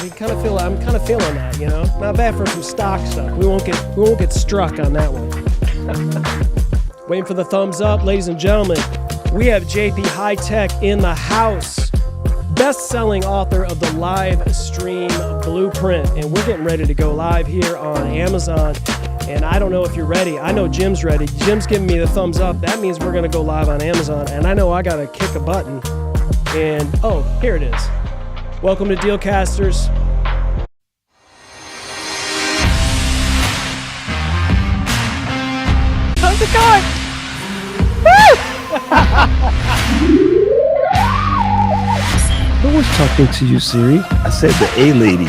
I'm kind of feeling that, you know. Not bad for some stock stuff. We won't get struck on that one. Waiting for the thumbs up, ladies and gentlemen. We have JP Hightek in the house. Best-selling author of the live stream blueprint, and we're getting ready to go live here on Amazon. And I don't know if you're ready. I know Jim's ready. Jim's giving me the thumbs up. That means we're going to go live on Amazon. And I know I got to kick a button. And, oh, here it is. Welcome to Dealcasters. How's it going? Who was talking to you, Siri? I said the A lady.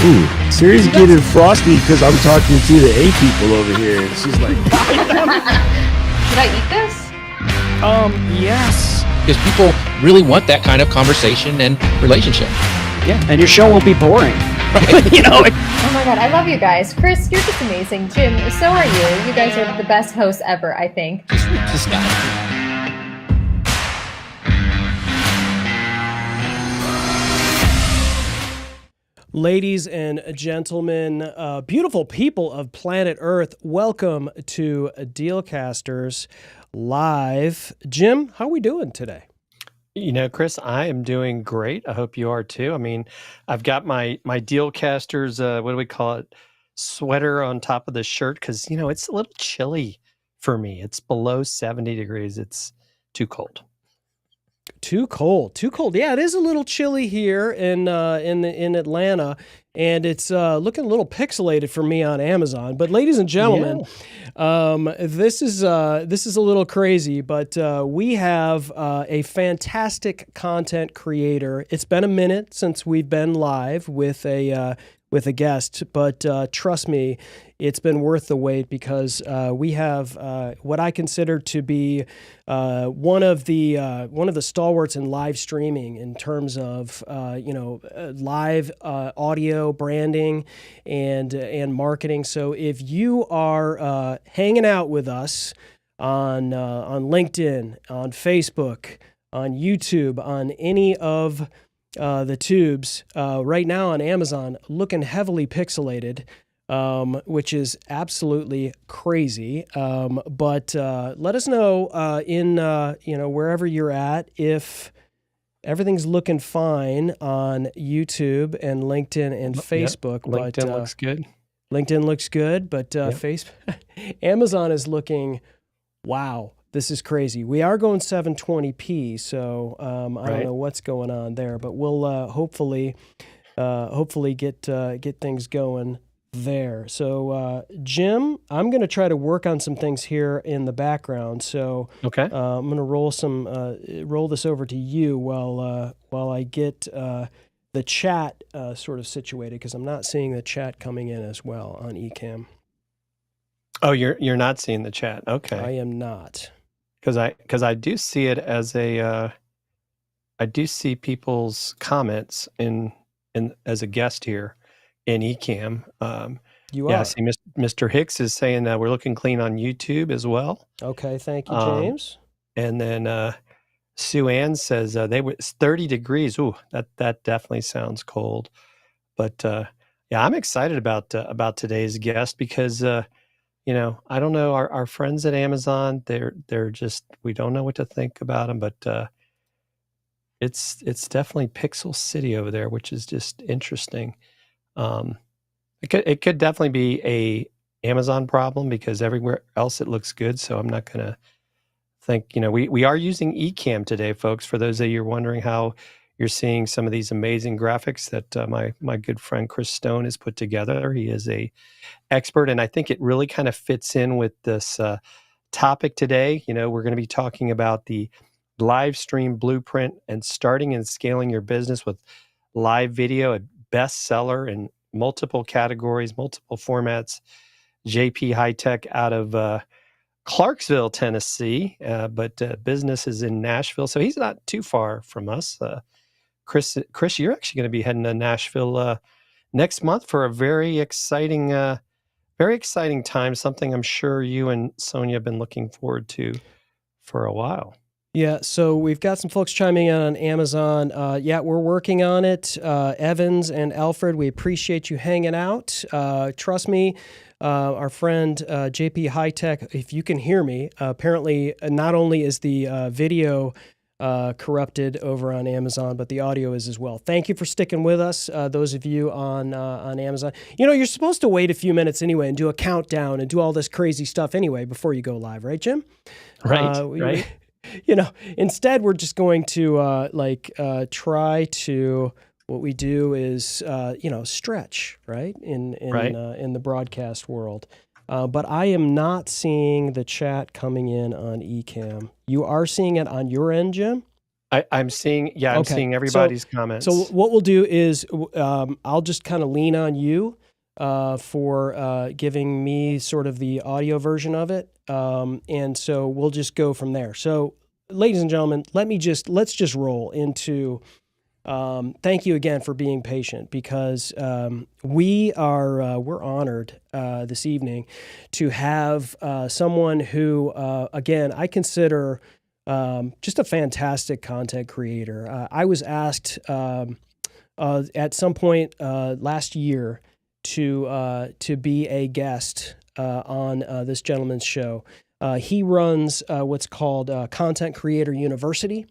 Ooh, Siri's getting frosty because I'm talking to the A people over here. And she's like, Should I eat this? Yes. Because people really want that kind of conversation and relationship. Yeah, and your show won't be boring. Right. You know. Oh my god, I love you guys. Chris, you're just amazing. Jim, so are you. You guys are the best hosts ever, I think. Just got Ladies and gentlemen, beautiful people of planet Earth, welcome to Dealcasters Live. Jim, how are we doing today? You know, Chris, I am doing great. I hope you are too. I mean, I've got my Dealcasters, what do we call it, sweater on top of the shirt because, you know, it's a little chilly for me. It's below 70 degrees. It's too cold. Too cold. Yeah, it is a little chilly here in Atlanta, and it's looking a little pixelated for me on Amazon. But ladies and gentlemen, this is a little crazy, but we have a fantastic content creator. It's been a minute since we've been live with a guest, but trust me, it's been worth the wait because we have what I consider to be one of the stalwarts in live streaming in terms of live audio branding and marketing. So if you are hanging out with us on LinkedIn, on Facebook, on YouTube, on any of the tubes right now on Amazon, looking heavily pixelated, which is absolutely crazy. But let us know in wherever you're at if everything's looking fine on YouTube and LinkedIn and Facebook. Yep. LinkedIn looks good. LinkedIn looks good, but Amazon is looking, wow. This is crazy. We are going 720p, so I don't know what's going on there, but we'll hopefully get things going there. So Jim, I'm going to try to work on some things here in the background. So Okay. I'm going to roll this over to you while I get the chat sort of situated because I'm not seeing the chat coming in as well on Ecamm. Oh, you're not seeing the chat. Okay. I am not. Because I do see it as I do see people's comments in as a guest here in Ecamm. You are. I see Mr. Hicks is saying that we're looking clean on YouTube as well. Okay, thank you, James. And then Sue Ann says it's 30 degrees. Ooh, that definitely sounds cold. But I'm excited about today's guest because I don't know our friends at Amazon. They're just, we don't know what to think about them, but it's definitely Pixel City over there, which is just interesting. It could definitely be a Amazon problem because everywhere else it looks good. So I'm not going to think, we are using Ecamm today, folks. For those of you who are wondering how you're seeing some of these amazing graphics that my good friend Chris Stone has put together. He is a expert, and I think it really kind of fits in with this topic today. We're going to be talking about the live stream blueprint and starting and scaling your business with live video, a bestseller in multiple categories, multiple formats. JP Hightek out of Clarksville, Tennessee, but business is in Nashville, so he's not too far from us. Chris, you're actually going to be heading to Nashville next month for a very exciting time. Something I'm sure you and Sonia have been looking forward to for a while. Yeah, so we've got some folks chiming in on Amazon. Yeah, we're working on it. Evans and Alfred, we appreciate you hanging out. Trust me, our friend JP Hightek, if you can hear me, apparently not only is the video corrupted over on Amazon, but the audio is as well. Thank you for sticking with us, those of you on Amazon. You know, you're supposed to wait a few minutes anyway and do a countdown and do all this crazy stuff anyway before you go live, right, Jim? Right. You know, instead we're just going to try to. What we do is stretch, right, in the broadcast world. But I am not seeing the chat coming in on Ecamm. You are seeing it on your end, Jim? I'm seeing everybody's comments. So what we'll do is I'll just kind of lean on you for giving me sort of the audio version of it. And so we'll just go from there. So ladies and gentlemen, let's just roll into thank you again for being patient, because we're honored this evening to have someone who again I consider just a fantastic content creator. I was asked at some point last year to be a guest on this gentleman's show. He runs what's called Content Creator University.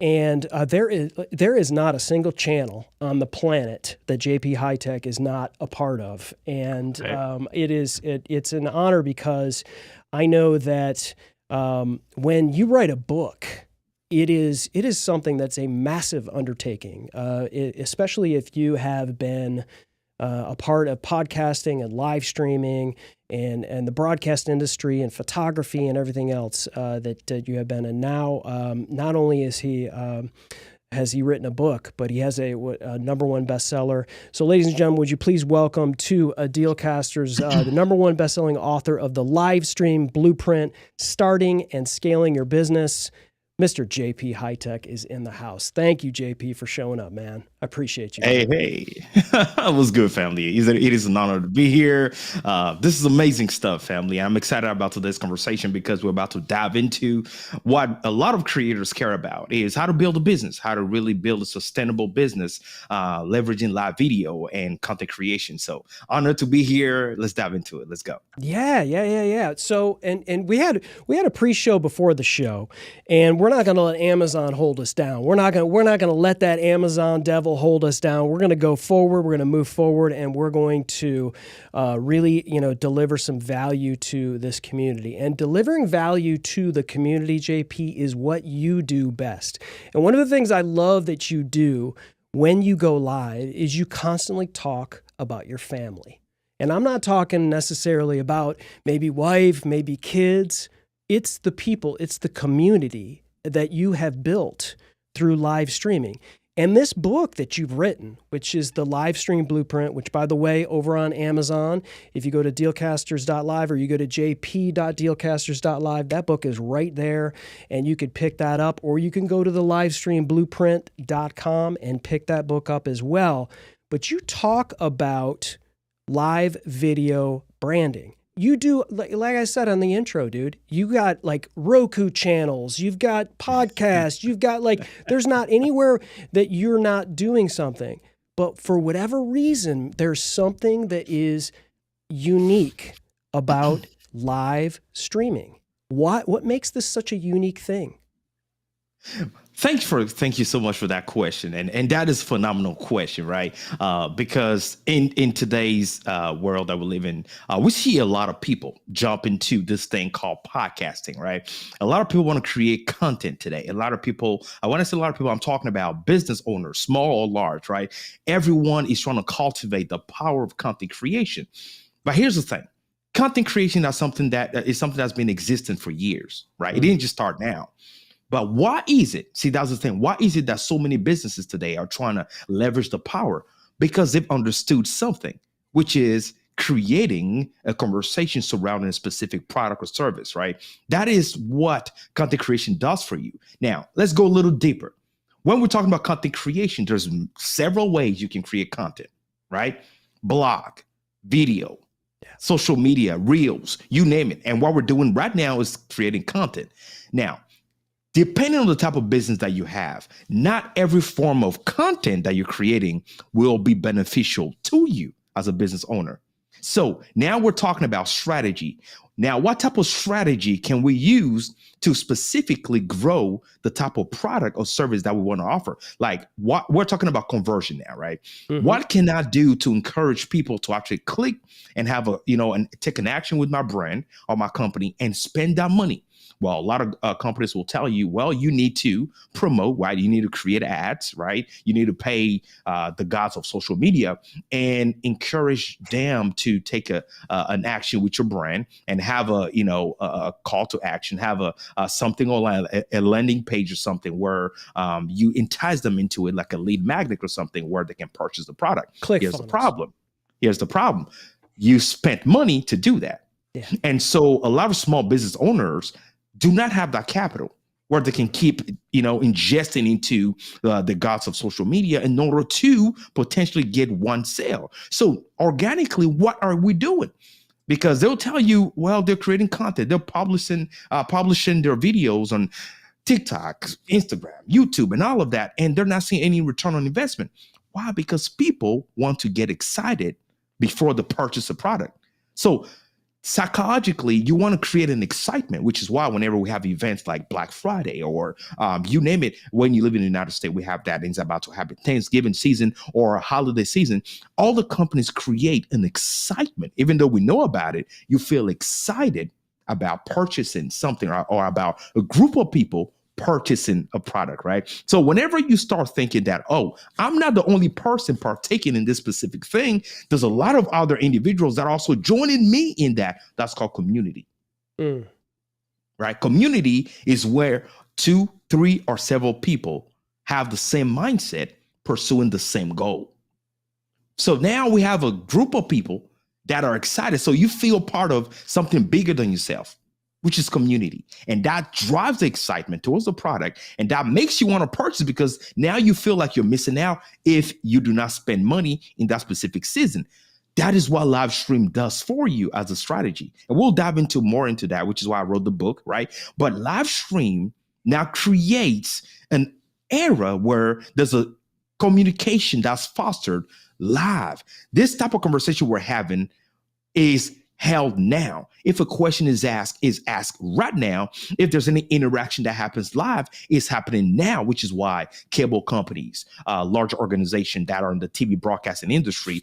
And there is not a single channel on the planet that JP Hightek is not a part of. And it's an honor, because I know that when you write a book, it is something that's a massive undertaking, especially if you have been a part of podcasting and live streaming and the broadcast industry and photography and everything else that you have been. And now, not only has he written a book, but he has a #1 bestseller. So, ladies and gentlemen, would you please welcome to Dealcasters the #1 bestselling author of the live stream blueprint, Starting and Scaling Your Business, Mr. JP Hightek is in the house. Thank you, JP, for showing up, man. I appreciate you. Hey. What's good, family? It is an honor to be here. This is amazing stuff, family. I'm excited about today's conversation because we're about to dive into what a lot of creators care about, is how to build a business, how to really build a sustainable business, leveraging live video and content creation. So honored to be here. Let's dive into it. Let's go. Yeah. So, and we had a pre-show before the show, and we're not going to let Amazon hold us down. We're not going to let that Amazon devil hold us down. We're going to go forward. We're going to move forward, and we're going to really, deliver some value to this community. And delivering value to the community, JP, is what you do best. And one of the things I love that you do when you go live is you constantly talk about your family. And I'm not talking necessarily about maybe wife, maybe kids. It's the people, it's the community that you have built through live streaming. And this book that you've written, which is the live stream blueprint, which, by the way, over on Amazon, if you go to dealcasters.live or you go to jp.dealcasters.live, that book is right there, and you could pick that up, or you can go to the livestreamblueprint.com and pick that book up as well. But you talk about live video branding. You do, like I said on the intro, dude, you got like Roku channels, you've got podcasts, you've got there's not anywhere that you're not doing something. But for whatever reason, there's something that is unique about live streaming. What makes this such a unique thing? Thank you so much for that question, and that is a phenomenal question, right? Because in today's world that we live in, we see a lot of people jump into this thing called podcasting, right? A lot of people want to create content today. A lot of people, when I say a lot of people, I'm talking about business owners, small or large, right? Everyone is trying to cultivate the power of content creation. But here's the thing: content creation is something that's been existing for years, right? It didn't just start now. But why is it? See, that's the thing. Why is it that so many businesses today are trying to leverage the power? Because they've understood something, which is creating a conversation surrounding a specific product or service, right? That is what content creation does for you. Now, let's go a little deeper. When we're talking about content creation, there's several ways you can create content, right? Blog, video, social media, reels, you name it. And what we're doing right now is creating content. Now, depending on the type of business that you have, not every form of content that you're creating will be beneficial to you as a business owner. So now we're talking about strategy. Now, what type of strategy can we use to specifically grow the type of product or service that we want to offer? Like, what we're talking about conversion now, right? Mm-hmm. What can I do to encourage people to actually click and have and take an action with my brand or my company and spend that money? Well, a lot of companies will tell you, well, you need to promote, right? You need to create ads, right? You need to pay the gods of social media and encourage them to take an action with your brand and have a call to action, have a something online, a landing page or something where you entice them into it, like a lead magnet or something where they can purchase the product. Here's the problem. You spent money to do that. Yeah. And so a lot of small business owners do not have that capital where they can keep, ingesting into the gods of social media in order to potentially get one sale. So organically, what are we doing? Because they'll tell you, well, they're creating content. They're publishing their videos on TikTok, Instagram, YouTube, and all of that. And they're not seeing any return on investment. Why? Because people want to get excited before they purchase a product. So psychologically, you want to create an excitement, which is why whenever we have events like Black Friday or you name it, when you live in the United States, we have that. It's about to happen. Thanksgiving season or holiday season. All the companies create an excitement. Even though we know about it, you feel excited about purchasing something or about a group of people purchasing a product, right? So whenever you start thinking that, oh, I'm not the only person partaking in this specific thing, there's a lot of other individuals that are also joining me in that. That's called community, right? Community is where 2, 3, or several people have the same mindset pursuing the same goal. So now we have a group of people that are excited. So you feel part of something bigger than yourself, which is community. And that drives the excitement towards the product. And that makes you want to purchase because now you feel like you're missing out if you do not spend money in that specific season. That is what live stream does for you as a strategy. And we'll dive more into that, which is why I wrote the book, right? But live stream now creates an era where there's a communication that's fostered live. This type of conversation we're having is held now. If a question is asked right now. If there's any interaction that happens live, it's happening now, which is why cable companies, large organizations that are in the TV broadcasting industry,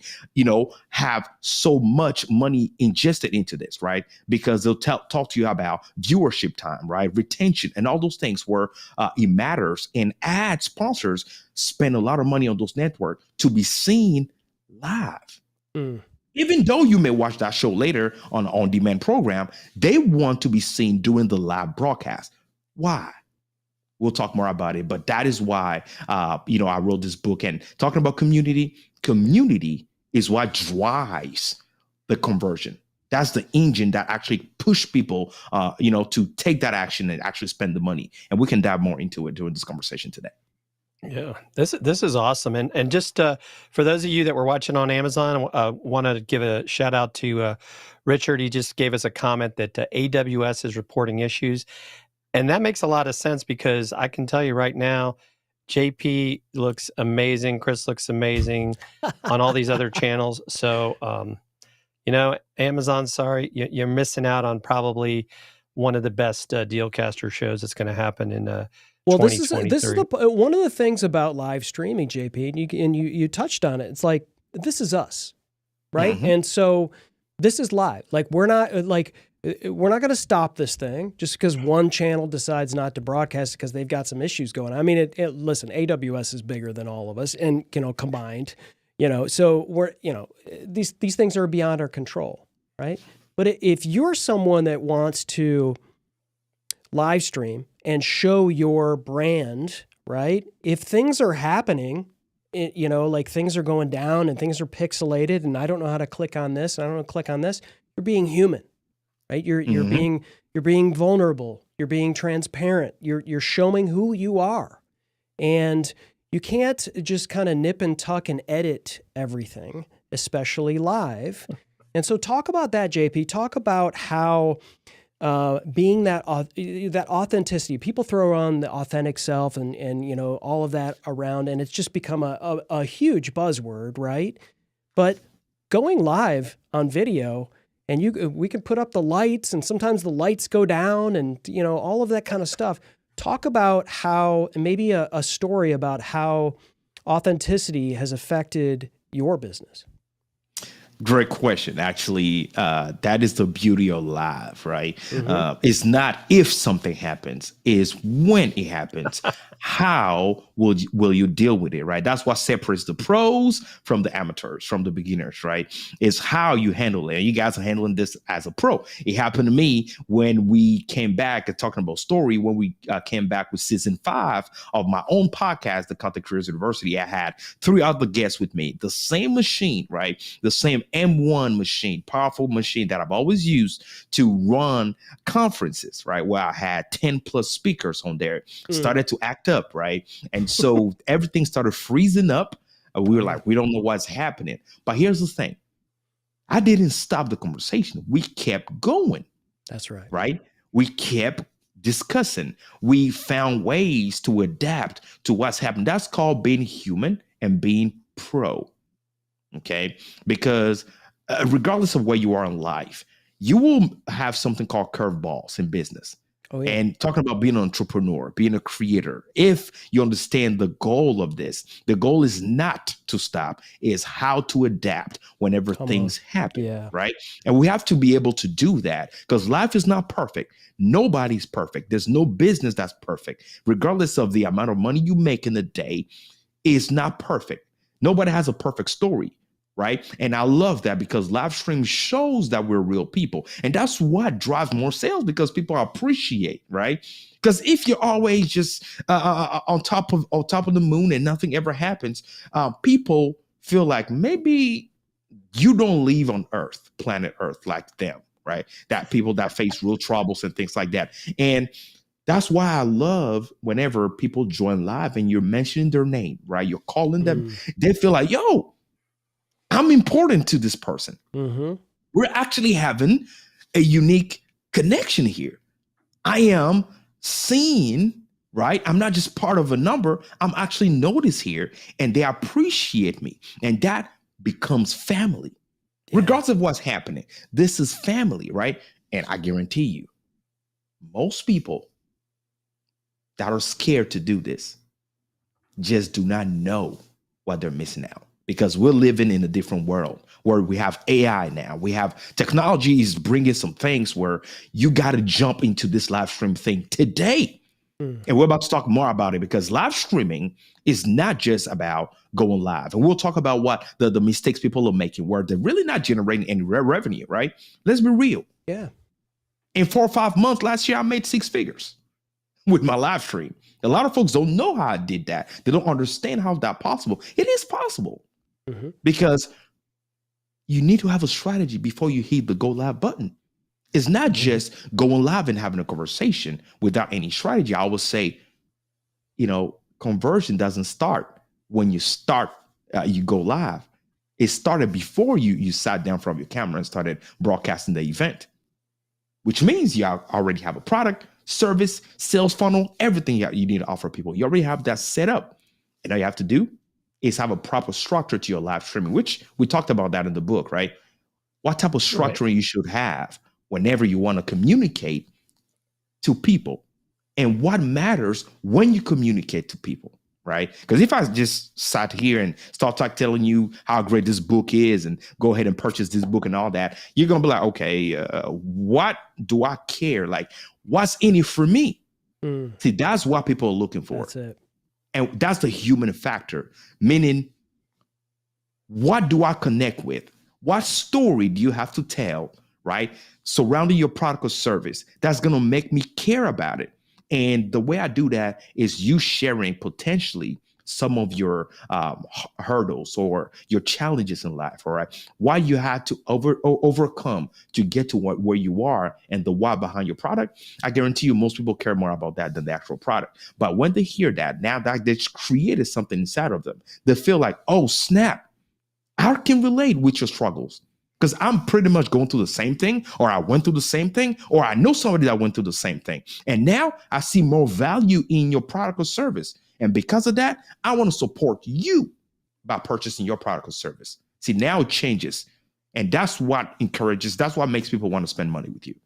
have so much money ingested into this, right? Because they'll talk to you about viewership time, right? Retention and all those things where it matters. And ad sponsors spend a lot of money on those networks to be seen live. Even though you may watch that show later on an on-demand program, they want to be seen during the live broadcast. Why? We'll talk more about it, but that is why, I wrote this book. And talking about community is what drives the conversion. That's the engine that actually push people, to take that action and actually spend the money. And we can dive more into it during this conversation today. Yeah, this is awesome. And just for those of you that were watching on Amazon, I want to give a shout out to Richard. He just gave us a comment that AWS is reporting issues. And that makes a lot of sense because I can tell you right now, JP looks amazing. Chris looks amazing on all these other channels. So, Amazon, sorry, you're missing out on probably one of the best Dealcaster shows that's going to happen in well, this is one of the things about live streaming, JP, and you touched on it. It's like, this is us, right? Mm-hmm. And so this is live. Like, we're not going to stop this thing just because one channel decides not to broadcast because they've got some issues going on. I mean, listen, AWS is bigger than all of us, and combined, so we're these things are beyond our control, right? But if you're someone that wants to live stream and show your brand, right? If things are happening, like things are going down and things are pixelated and I don't know how to click on this and I don't know how to click on this, you're being human, right? You're being vulnerable. You're being transparent. You're showing who you are. And you can't just kind of nip and tuck and edit everything, especially live. And so talk about that, JP. Talk about how being that authenticity. People throw on the authentic self and all of that around, and it's just become a huge buzzword, right? But going live on video, and we can put up the lights, and sometimes the lights go down, and all of that kind of stuff. Talk about how, maybe a story about how authenticity has affected your business. Great question. Actually, that is the beauty of live, right? It's not if something happens, it's when it happens. How will you deal with it, right? That's what separates the pros from the amateurs, from the beginners, right? It's how you handle it. And you guys are handling this as a pro. It happened to me when we came back and talking about story, when we came back with season 5 of my own podcast, the Content Creators University. I had 3 other guests with me, the same machine, right? The same M1 machine, powerful machine that I've always used to run conferences, right? Where I had 10 plus speakers on there, started to act up, right? And so everything started freezing up. We were like, we don't know what's happening. But here's the thing. I didn't stop the conversation. We kept going. That's right. Right? We kept discussing. We found ways to adapt to what's happening. That's called being human and being pro. Okay? Because regardless of where you are in life, you will have something called curveballs in business. Oh, yeah. And talking about being an entrepreneur, being a creator, if you understand the goal of this, the goal is not to stop, is how to adapt whenever things happen, right? And we have to be able to do that because life is not perfect. Nobody's perfect. There's no business that's perfect. Regardless of the amount of money you make in a day, it's not perfect. Nobody has a perfect story. Right. And I love that because live stream shows that we're real people. And that's what drives more sales because people appreciate. Right. Because if you're always just on top of the moon and nothing ever happens, people feel like maybe you don't live on Earth, planet Earth like them. Right. That people that face real troubles and things like that. And that's why I love whenever people join live and you're mentioning their name. Right. You're calling them. They feel like, yo, I'm important to this person. We're actually having a unique connection here. I am seen, right? I'm not just part of a number. I'm actually noticed here and they appreciate me. And that becomes family. Regardless of what's happening, this is family, right? And I guarantee you, most people that are scared to do this just do not know what they're missing out. Because we're living in a different world where we have AI now. We have technology is bringing some things where you got to jump into this live stream thing today. And we're about to talk more about it because live streaming is not just about going live. And we'll talk about what the mistakes people are making where they're really not generating any revenue, right? Let's be real. Yeah. In 4 or 5 months last year, I made 6 figures with my live stream. A lot of folks don't know how I did that. They don't understand how that's possible. It is possible. Because you need to have a strategy before you hit the go live button. It's not just going live and having a conversation without any strategy. I always say, conversion doesn't start when you you go live. It started before you sat down from your camera and started broadcasting the event, which means you already have a product, service, sales funnel, everything you need to offer people. You already have that set up. And all you have to do is have a proper structure to your live streaming, which we talked about that in the book, right? What type of structuring you should have whenever you want to communicate to people and what matters when you communicate to people, right? Because if I just sat here and start telling you how great this book is and go ahead and purchase this book and all that, you're going to be like, okay, what do I care? Like, what's in it for me? See, that's what people are looking for. That's it. And that's the human factor, meaning what do I connect with? What story do you have to tell, right? Surrounding your product or service that's going to make me care about it. And the way I do that is you sharing potentially some of your hurdles or your challenges in life, all right? Why you had to overcome to get to where you are and the why behind your product. I guarantee you most people care more about that than the actual product. But when they hear that, now that they've created something inside of them, they feel like, oh, snap, I can relate with your struggles. because I'm pretty much going through the same thing, or I went through the same thing, or I know somebody that went through the same thing. And now I see more value in your product or service. And because of that, I want to support you by purchasing your product or service. See, now it changes. And that's what makes people want to spend money with you.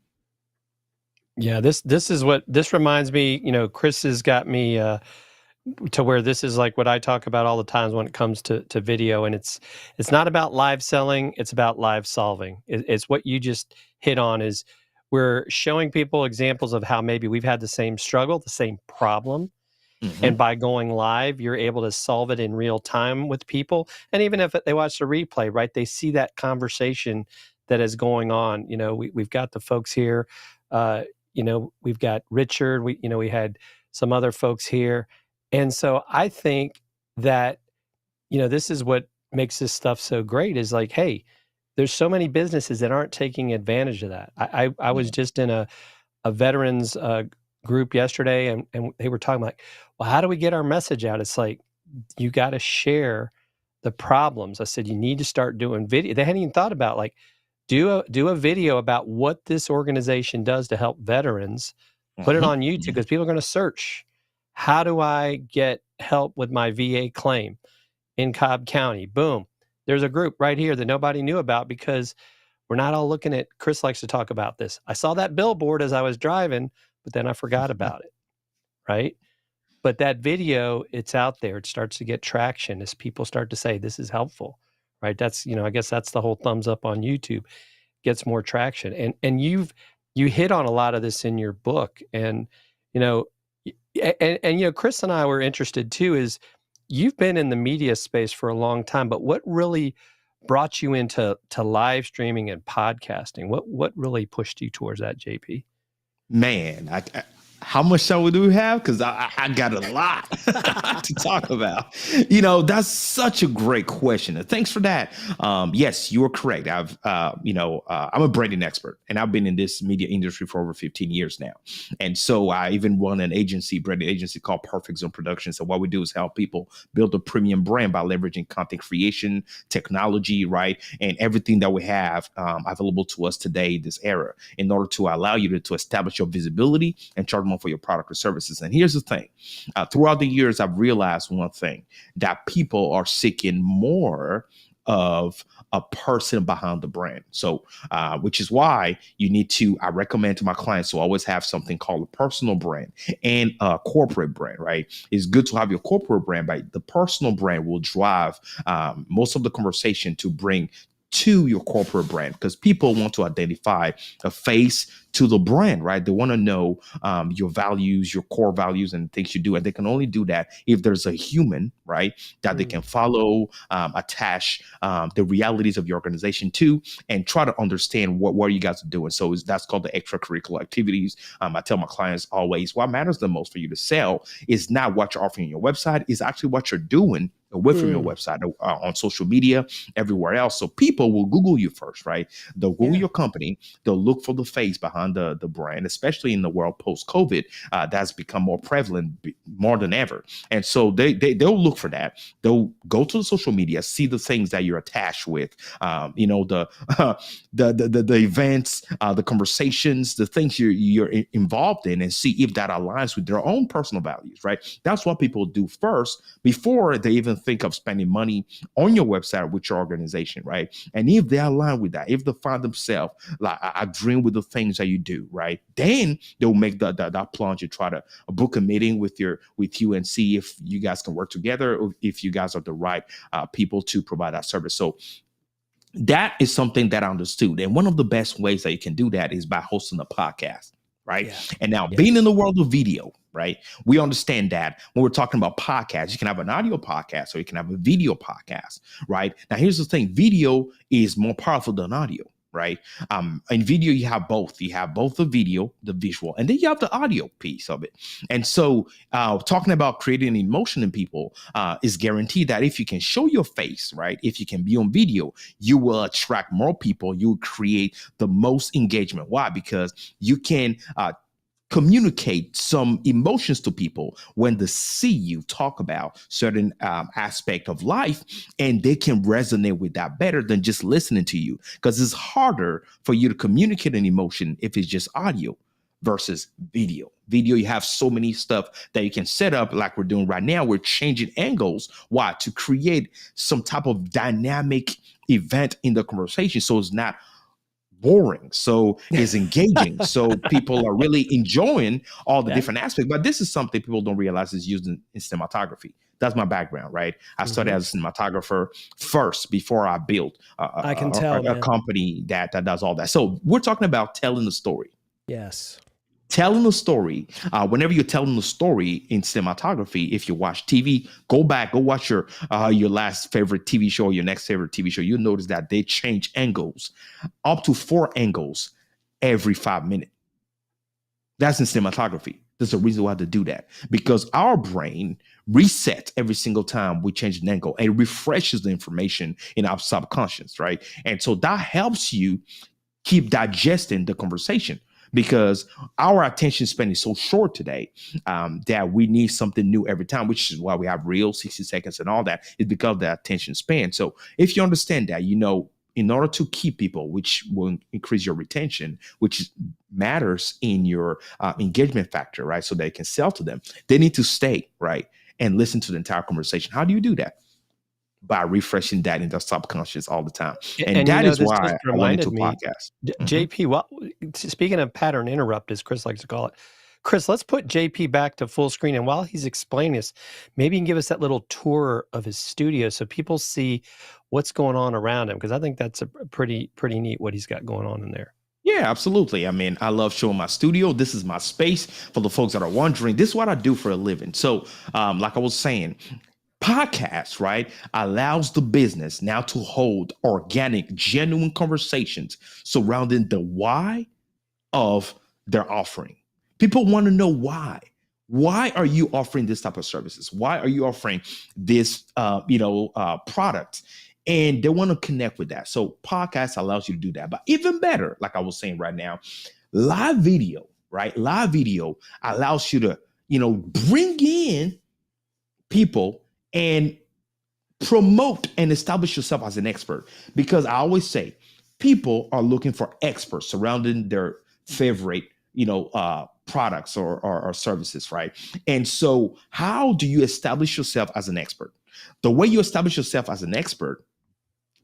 Yeah, this reminds me, Chris has got me to where this is like what I talk about all the times when it comes to video. And it's not about live selling, it's about live solving. It's what you just hit on, is we're showing people examples of how maybe we've had the same struggle, the same problem. Mm-hmm. And by going live, you're able to solve it in real time with people. And even if they watch the replay, right, they see that conversation that is going on. We've got the folks here. We've got Richard. We had some other folks here. And so I think that, this is what makes this stuff so great, is like, hey, there's so many businesses that aren't taking advantage of that. I was just in a veterans group yesterday, and they were talking like, well, how do we get our message out? It's like, you got to share the problems. I said, you need to start doing video. They hadn't even thought about like, do a video about what this organization does to help veterans, put it on YouTube, because people are going to search, how do I get help with my VA claim in Cobb County? Boom. There's a group right here that nobody knew about, because we're not all looking at, Chris likes to talk about this. I saw that billboard as I was driving, but then I forgot about it, right? But that video, it's out there. It starts to get traction as people start to say, this is helpful, right? That's, I guess that's the whole thumbs up on YouTube, gets more traction. And you hit on a lot of this in your book. And, Chris and I were interested too, is you've been in the media space for a long time, but what really brought you into live streaming and podcasting? What really pushed you towards that, JP? Man, how much time do we have? Because I got a lot to talk about. That's such a great question. And thanks for that. Yes, you are correct. I'm a branding expert, and I've been in this media industry for over 15 years now. And so I even run an branding agency called Perfect Zone Productions. So what we do is help people build a premium brand by leveraging content creation, technology, right? And everything that we have available to us today, this era, in order to allow you to establish your visibility and charge more for your product or services. And here's the thing, throughout the years, I've realized one thing, that people are seeking more of a person behind the brand. So, which is why I recommend to my clients to always have something called a personal brand and a corporate brand, right? It's good to have your corporate brand, but the personal brand will drive most of the conversation to bring to your corporate brand, because people want to identify a face to the brand, right? They want to know your values, your core values, and things you do. And they can only do that if there's a human, right, that they can follow, attach the realities of your organization to, and try to understand what you guys are doing. So that's called the extracurricular activities. I tell my clients always, what matters the most for you to sell is not what you're offering on your website, is actually what you're doing away from your website, on social media, everywhere else. So people will Google you first, right? They'll Google your company. They'll look for the face behind the brand, especially in the world post-COVID. That's become more prevalent, more than ever. And so they'll look for that. They'll go to the social media, see the things that you're attached with, the events, the conversations, the things you're involved in, and see if that aligns with their own personal values, right? That's what people do first before they even think of spending money on your website with your organization, right? And if they align with that, if they find themselves like, I dream with the things that you do, right? Then they'll make that plunge and try to book a meeting with you and see if you guys can work together, or if you guys are the right people to provide that service. So that is something that I understood. And one of the best ways that you can do that is by hosting a podcast, right? Yeah. And now being in the world of video, right? We understand that when we're talking about podcasts, you can have an audio podcast or you can have a video podcast, right? Now, here's the thing. Video is more powerful than audio, right? In video, you have both. You have both the video, the visual, and then you have the audio piece of it. And so talking about creating emotion in people is guaranteed that if you can show your face, right? If you can be on video, you will attract more people. You will create the most engagement. Why? Because you can communicate some emotions to people when they see you talk about certain aspect of life, and they can resonate with that better than just listening to you, because it's harder for you to communicate an emotion if it's just audio versus video. You have so many stuff that you can set up, like we're doing right now. We're changing angles. Why? To create some type of dynamic event in the conversation, so it's not boring, so it's engaging, so people are really enjoying all the different aspects. But this is something people don't realize is used in cinematography. That's my background, right? I started as a cinematographer first before I built I can tell, a company that does all that. So we're talking about telling the story. Yes. Telling a story. Whenever you're telling a story in cinematography, if you watch TV, go watch your last favorite TV show, or your next favorite TV show. You'll notice that they change angles, up to 4 angles every 5 minutes. That's in cinematography. There's a reason why to do that, because our brain resets every single time we change an angle, and it refreshes the information in our subconscious, right? And so that helps you keep digesting the conversation, because our attention span is so short today that we need something new every time, which is why we have reels, 60 seconds and all that, is because of the attention span. So if you understand that, in order to keep people, which will increase your retention, which matters in your engagement factor, right? So they can sell to them, they need to stay, right? And listen to the entire conversation. How do you do that? By refreshing that in the subconscious all the time. And that is why I went into podcasts. JP, well, speaking of pattern interrupt, as Chris likes to call it, Chris, let's put JP back to full screen. And while he's explaining this, maybe you can give us that little tour of his studio so people see what's going on around him, because I think that's a pretty neat what he's got going on in there. Yeah, absolutely. I mean, I love showing my studio. This is my space. For the folks that are wondering, this is what I do for a living. So like I was saying, podcast, right, allows the business now to hold organic, genuine conversations surrounding the why of their offering. People want to know why. Why are you offering this type of services? Why are you offering this, product? And they want to connect with that. So podcast allows you to do that. But even better, like I was saying right now, live video, right? Live video allows you to, bring in people and promote and establish yourself as an expert. Because I always say people are looking for experts surrounding their favorite, products or services, right? And so how do you establish yourself as an expert? The way you establish yourself as an expert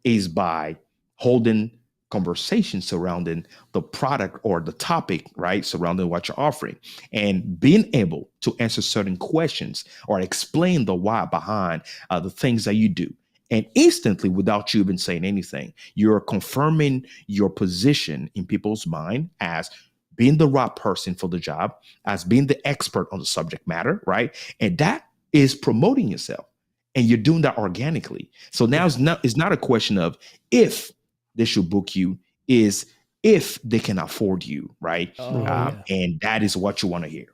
is by holding conversations surrounding the product or the topic, right? Surrounding what you're offering, and being able to answer certain questions or explain the why behind the things that you do. And instantly, without you even saying anything, you're confirming your position in people's mind as being the right person for the job, as being the expert on the subject matter, right? And that is promoting yourself. And you're doing that organically. So now it's not a question of if they should book you, is if they can afford you, right? And that is what you want to hear.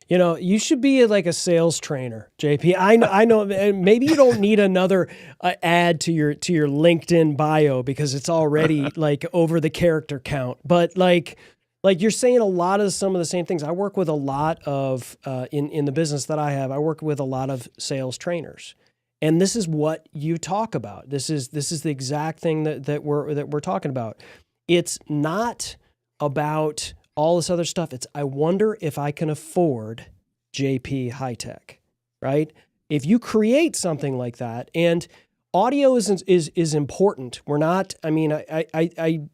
You should be like a sales trainer, JP. I know. Maybe you don't need another ad to your LinkedIn bio because it's already like over the character count. But like you're saying a lot of some of the same things. I work with a lot of in the business that I have. I work with a lot of sales trainers, and this is what you talk about. This is the exact thing that we're talking about. It's not about all this other stuff. It's, I wonder if I can afford JP Hightek, right? If you create something like that, and audio is important. We're not, I mean,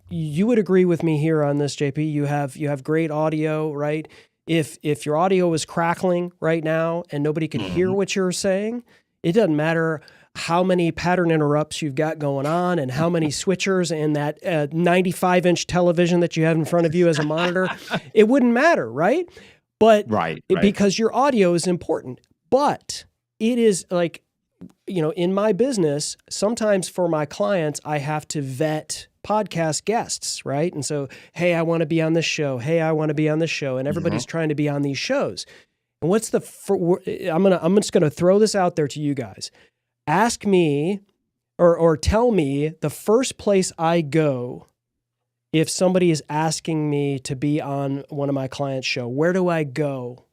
you would agree with me here on this, JP. You have great audio, right? If your audio is crackling right now and nobody can hear what you're saying, it doesn't matter how many pattern interrupts you've got going on and how many switchers and that 95-inch television that you have in front of you as a monitor. It wouldn't matter, right? But right. Because your audio is important. But it is like, in my business, sometimes for my clients, I have to vet podcast guests, right? And so, hey, I want to be on this show. Hey, I want to be on this show. And everybody's trying to be on these shows. And what's I'm just going to throw this out there to you guys. Ask me or tell me the first place I go if somebody is asking me to be on one of my clients' show, where do I go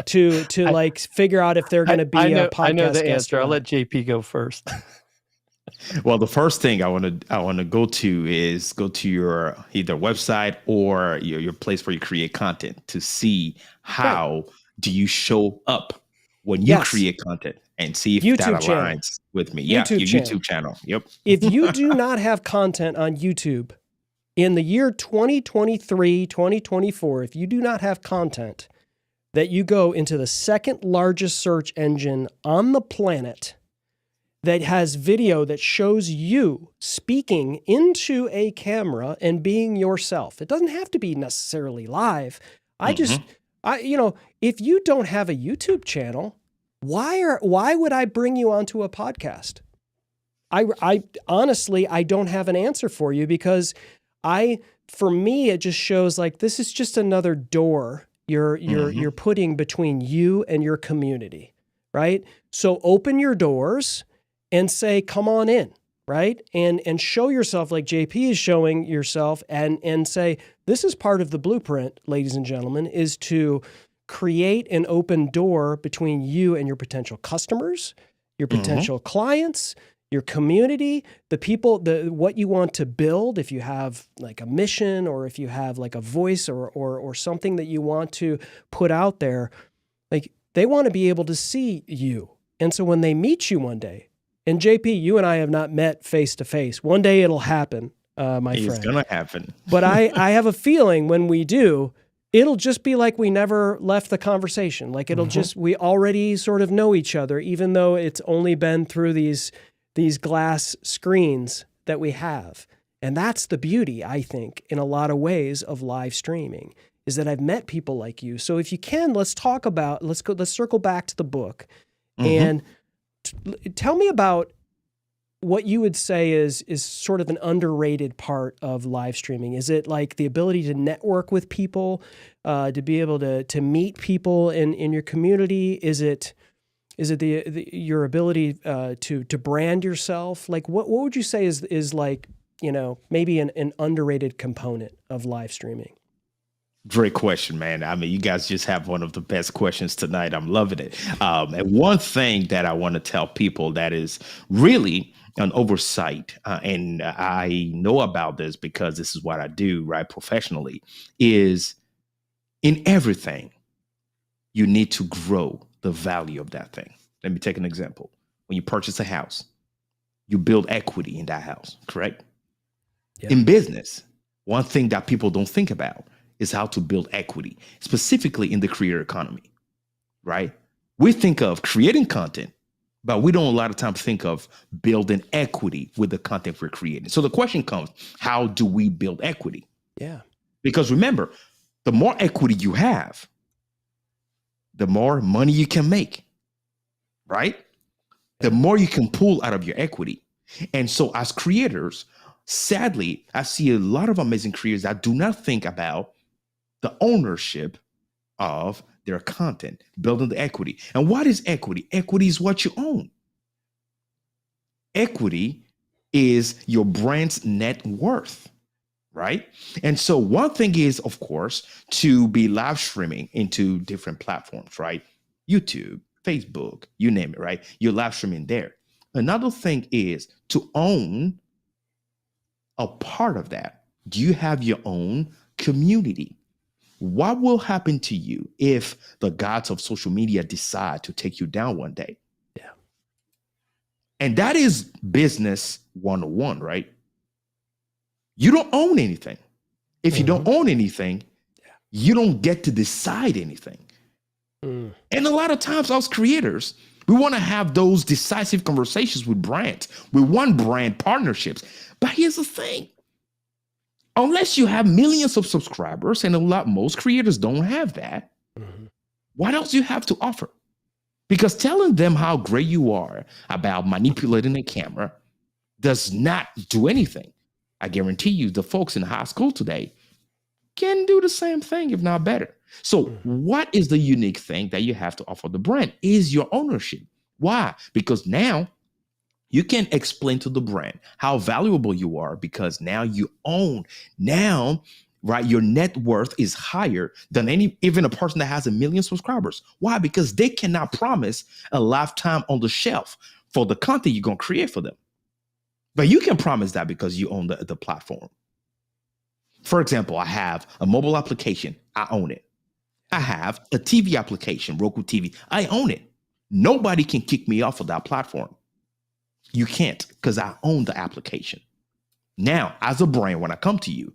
to like figure out if they're going to be a podcast I know the guest answer. or I'll not? let JP go first. Well, the first thing I want to go to is go to your either website or your place where you create content to see how do you show up when you Yes. create content and see if YouTube that channel. aligns with me. YouTube Your channel. YouTube channel. Yep. If you do not have content on YouTube in the year 2023, 2024, if you do not have content, that you go into the second largest search engine on the planet that has video that shows you speaking into a camera and being yourself. It doesn't have to be necessarily live. If you don't have a YouTube channel, why would I bring you onto a podcast? I honestly, I don't have an answer for you because for me, it just shows like this is just another door you're putting between you and your community, right? So open your doors and say, come on in, right? And show yourself like JP is showing yourself and say, this is part of the blueprint, ladies and gentlemen, is to create an open door between you and your potential customers, your potential clients, your community, the people, what you want to build, if you have like a mission or if you have like a voice or something that you want to put out there, like they want to be able to see you. And so when they meet you one day, and JP, you and I have not met face to face. One day it'll happen, my friend. It's going to happen. But I have a feeling when we do, it'll just be like we never left the conversation. Like it'll just, we already sort of know each other, even though it's only been through these glass screens that we have. And that's the beauty, I think, in a lot of ways of live streaming, is that I've met people like you. So if you can, let's circle back to the book and tell me about what you would say is sort of an underrated part of live streaming. Is it like the ability to network with people, to be able to meet people in your community? Is it your ability to brand yourself? Like what would you say is like, maybe an underrated component of live streaming? Great question, man. I mean, you guys just have one of the best questions tonight. I'm loving it. And one thing that I want to tell people that is really an oversight, and I know about this because this is what I do, right, professionally, is in everything, you need to grow the value of that thing. Let me take an example. When you purchase a house, you build equity in that house, correct? Yeah. In business, one thing that people don't think about is how to build equity, specifically in the creator economy, right? We think of creating content, but we don't a lot of times think of building equity with the content we're creating. So the question comes, how do we build equity? Yeah. Because remember, the more equity you have, the more money you can make, right? The more you can pull out of your equity. And so as creators, sadly, I see a lot of amazing creators that do not think about the ownership of their content, building the equity. And what is equity? Equity is what you own. Equity is your brand's net worth, right? And so one thing is, of course, to be live streaming into different platforms, right? YouTube, Facebook, you name it, right? You're live streaming there. Another thing is to own a part of that. Do you have your own community? What will happen to you if the gods of social media decide to take you down one day? Yeah. And that is business 101, right? You don't own anything. If you don't own anything, you don't get to decide anything. And a lot of times, us creators, we want to have those decisive conversations with brands. We want brand partnerships. But here's the thing. Unless you have millions of subscribers, and most creators don't have that, what else do you have to offer? Because telling them how great you are about manipulating a camera does not do anything. I guarantee you the folks in high school today can do the same thing, if not better. So what is the unique thing that you have to offer the brand is your ownership. Why? Because now You can explain to the brand how valuable you are because now you own. Now, right, your net worth is higher than even a person that has 1 million subscribers. Why? Because they cannot promise a lifetime on the shelf for the content you're going to create for them. But you can promise that because you own the platform. For example, I have a mobile application. I own it. I have a TV application, Roku TV. I own it. Nobody can kick me off of that platform. You can't because I own the application. Now, as a brand, when I come to you,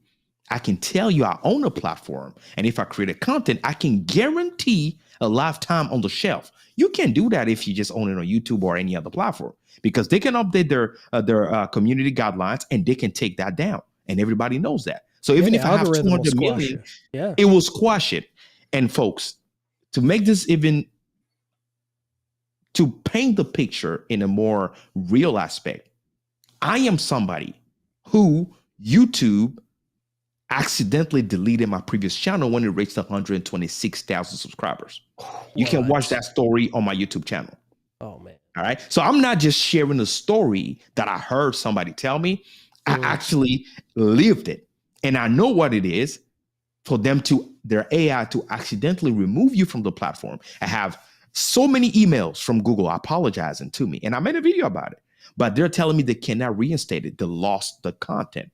I can tell you I own a platform. And if I create content, I can guarantee a lifetime on the shelf. You can't do that if you just own it on YouTube or any other platform because they can update their community guidelines and they can take that down. And everybody knows that. So even if I have 200 million, it will squash it. And folks, to make this even, to paint the picture in a more real aspect, I am somebody who YouTube accidentally deleted my previous channel when it reached 126,000 subscribers. You can watch that story on my YouTube channel. Oh, man. All right. So I'm not just sharing a story that I heard somebody tell me. I actually lived it. And I know what it is for them their AI to accidentally remove you from the platform. I have so many emails from Google apologizing to me. And I made a video about it. But they're telling me they cannot reinstate it. They lost the content.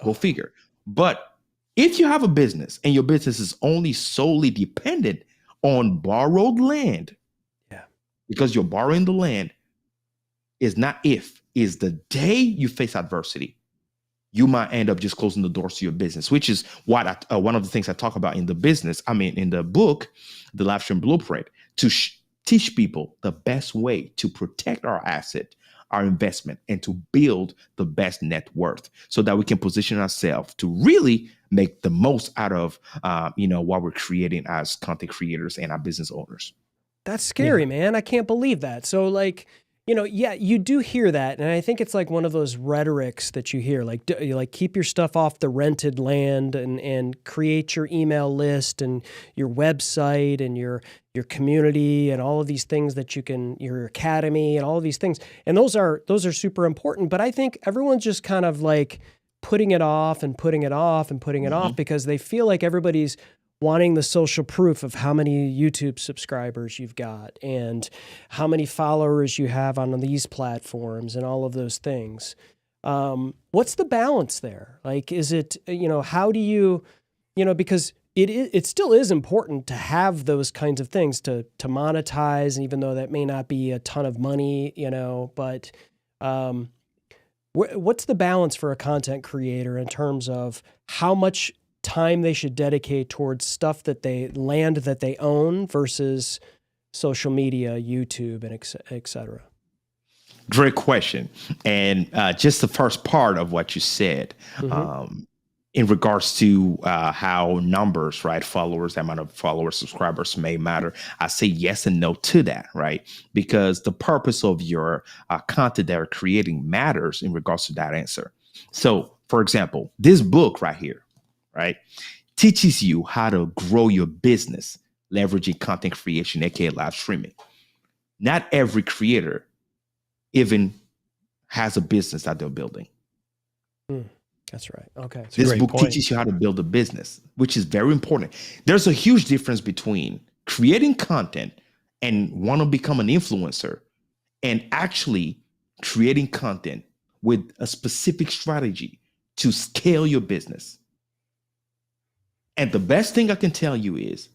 Go figure. But if you have a business and your business is only solely dependent on borrowed land, because you're borrowing the land, is the day you face adversity, you might end up just closing the doors to your business, which is what one of the things I talk about in the book, The Livestream Blueprint, to teach people the best way to protect our asset, our investment, and to build the best net worth so that we can position ourselves to really make the most out of, what we're creating as content creators and our business owners. That's scary, man. I can't believe that. So you do hear that. And I think it's like one of those rhetorics that you hear, like keep your stuff off the rented land and create your email list and your website and your community and all of these things that your academy and all of these things. And those are super important. But I think everyone's just kind of like putting it off and putting it off and putting it off because they feel like everybody's wanting the social proof of how many YouTube subscribers you've got and how many followers you have on these platforms and all of those things. What's the balance there? Like, is it, how do you, because it still is important to have those kinds of things to monetize, and even though that may not be a ton of money, but what's the balance for a content creator in terms of how much time they should dedicate towards land that they own versus social media, YouTube, and et cetera? Great question. And just the first part of what you said, in regards to how numbers, right, followers, the amount of followers, subscribers may matter, I say yes and no to that, right? Because the purpose of your content that you're creating matters in regards to that answer. So, for example, this book right here, right, teaches you how to grow your business, leveraging content creation, aka live streaming. Not every creator even has a business that they're building. That's right. Okay. This book teaches you how to build a business, which is very important. There's a huge difference between creating content and want to become an influencer and actually creating content with a specific strategy to scale your business. And the best thing I can tell you is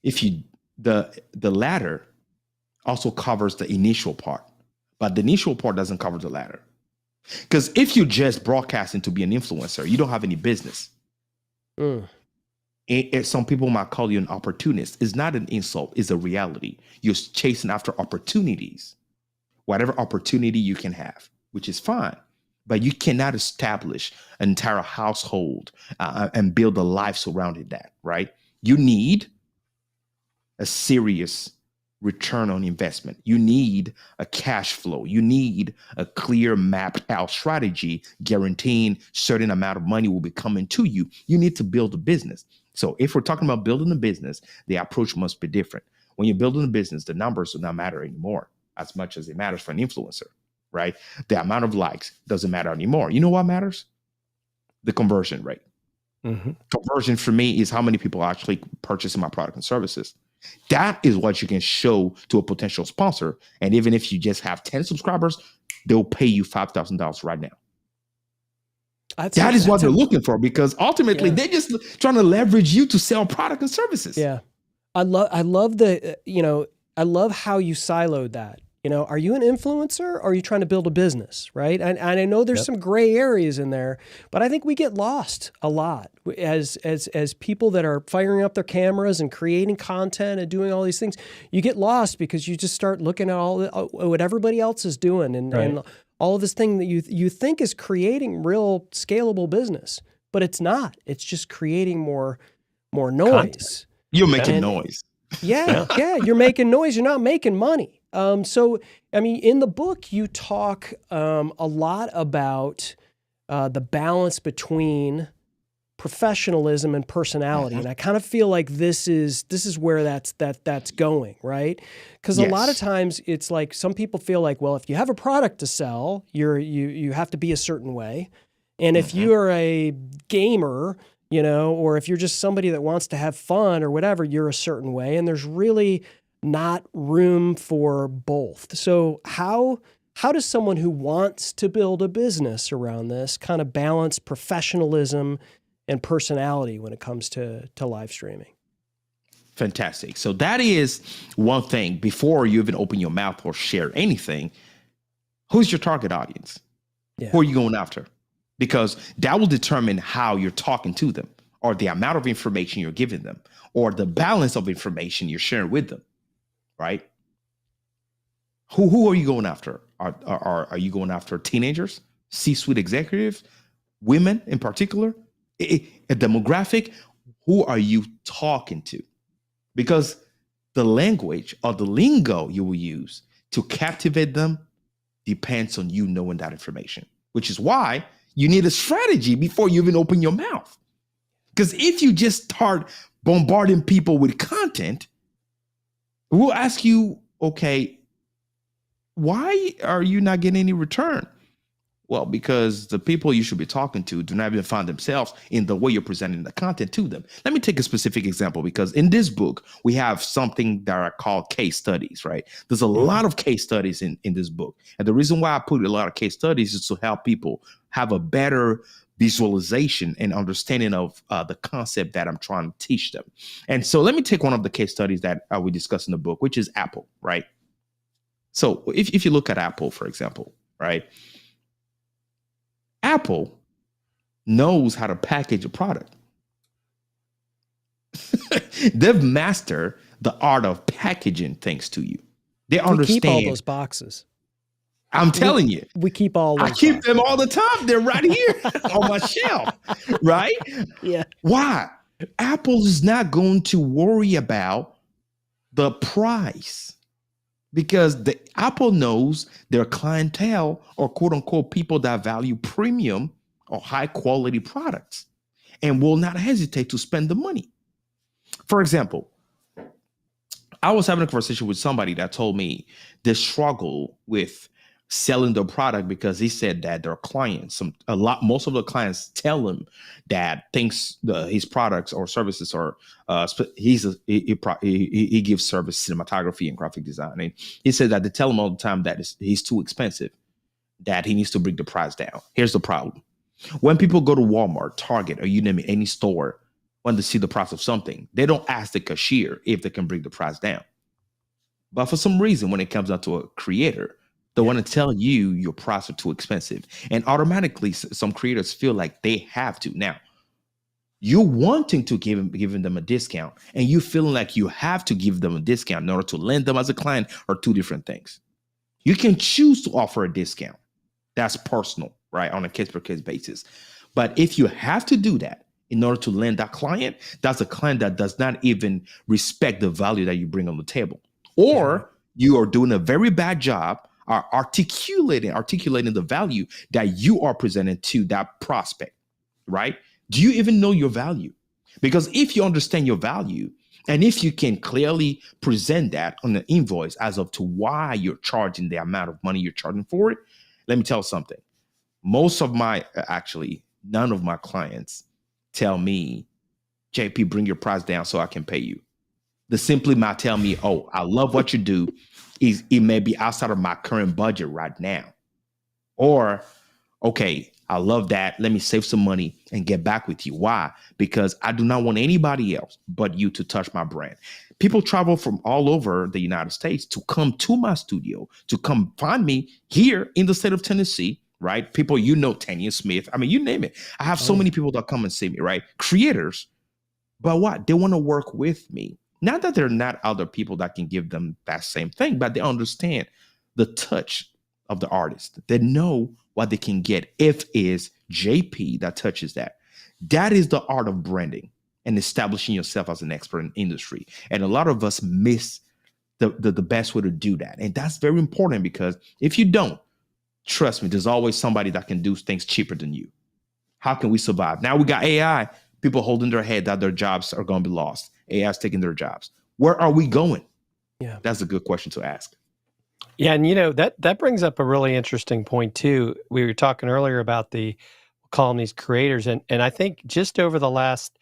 the latter also covers the initial part, but the initial part doesn't cover the latter. Because if you're just broadcasting to be an influencer, you don't have any business. Some people might call you an opportunist. It's not an insult, it's a reality. You're chasing after opportunities, whatever opportunity you can have, which is fine. But you cannot establish an entire household and build a life surrounding that, right? You need a serious return on investment. You need a cash flow. You need a clear mapped out strategy guaranteeing certain amount of money will be coming to you. You need to build a business. So if we're talking about building a business, the approach must be different. When you're building a business, the numbers do not matter anymore as much as it matters for an influencer. right? The amount of likes doesn't matter anymore. You know what matters? The conversion rate. Mm-hmm. Conversion for me is how many people are actually purchasing my product and services. That is what you can show to a potential sponsor. And even if you just have 10 subscribers, they'll pay you $5,000 right now. That is what they're looking for, because ultimately they're just trying to leverage you to sell product and services. Yeah. I love the, I love how you siloed that. Are you an influencer or are you trying to build a business, right? And I know there's some gray areas in there, but I think we get lost a lot as people that are firing up their cameras and creating content and doing all these things. You get lost because you just start looking at what everybody else is doing and all of this thing that you think is creating real scalable business, but it's not. It's just creating more noise. Content. You're making noise. Yeah, you're making noise. You're not making money. So, I mean, in the book, you talk a lot about the balance between professionalism and personality, and I kind of feel like this is where that's going, right? Because a lot of times it's like some people feel like, well, if you have a product to sell, you have to be a certain way, and if you are a gamer, or if you're just somebody that wants to have fun or whatever, you're a certain way, and there's really not room for both. So how does someone who wants to build a business around this kind of balance professionalism and personality when it comes to live streaming? Fantastic. So that is one thing. Before you even open your mouth or share anything, who's your target audience? Yeah. Who are you going after? Because that will determine how you're talking to them, or the amount of information you're giving them, or the balance of information you're sharing with them. Right? Who are you going after? Are you going after teenagers, C-suite executives, women in particular, a demographic? Who are you talking to? Because the language or the lingo you will use to captivate them depends on you knowing that information, which is why you need a strategy before you even open your mouth. Because if you just start bombarding people with content, we'll ask you, okay, why are you not getting any return? Well, because the people you should be talking to do not even find themselves in the way you're presenting the content to them. Let me take a specific example, because in this book, we have something that are called case studies, right? There's a lot of case studies in this book. And the reason why I put a lot of case studies is to help people have a better visualization and understanding of the concept that I'm trying to teach them. And so let me take one of the case studies that we discuss in the book, which is Apple, right? So if you look at Apple, for example, right? Apple knows how to package a product. They've mastered the art of packaging things to you. They understand. We keep all those boxes. I'm telling you. We keep all those I keep boxes. them all the time. They're right here on my shelf, right? Yeah. Why? Apple is not going to worry about the price, because the Apple knows their clientele, or quote unquote people that value premium or high quality products, and will not hesitate to spend the money. For example, I was having a conversation with somebody that told me they struggle with selling their product because he said that their clients, most of the clients tell him that his products or services are he gives service cinematography and graphic design, and he said that they tell him all the time that he's too expensive, that he needs to bring the price down. Here's the problem: when people go to Walmart, Target, or you name it, any store, when they see the price of something, they don't ask the cashier if they can bring the price down. But for some reason, when it comes down to a creator, they want to tell you your price are too expensive. And automatically, some creators feel like they have to. Now, you wanting to giving them a discount, and you feeling like you have to give them a discount in order to land them as a client, are two different things. You can choose to offer a discount. That's personal, right? On a case-per-case basis. But if you have to do that in order to land that client, that's a client that does not even respect the value that you bring on the table. Or you are doing a very bad job are articulating the value that you are presenting to that prospect, right? Do you even know your value? Because if you understand your value, and if you can clearly present that on the invoice as of to why you're charging the amount of money you're charging for it, let me tell you something. Most of my, actually, none of my clients tell me, JP, bring your price down so I can pay you. They simply might tell me, oh, I love what you do. It may be outside of my current budget right now. Or, okay, I love that. Let me save some money and get back with you. Why? Because I do not want anybody else but you to touch my brand. People travel from all over the United States to come to my studio, to come find me here in the state of Tennessee, right? People, Tanya Smith. I mean, you name it. I have so many people that come and see me, right? Creators. But what? They want to work with me. Not that there are not other people that can give them that same thing, but they understand the touch of the artist. They know what they can get if it's JP that touches that. That is the art of branding and establishing yourself as an expert in industry. And a lot of us miss the best way to do that. And that's very important, because if you don't, trust me, there's always somebody that can do things cheaper than you. How can we survive? Now we got AI, people holding their head that their jobs are going to be lost. AI's taking their jobs. Where are we going? Yeah, that's a good question to ask. Yeah, and that brings up a really interesting point too. We were talking earlier about we'll call them these creators, and I think just over the last,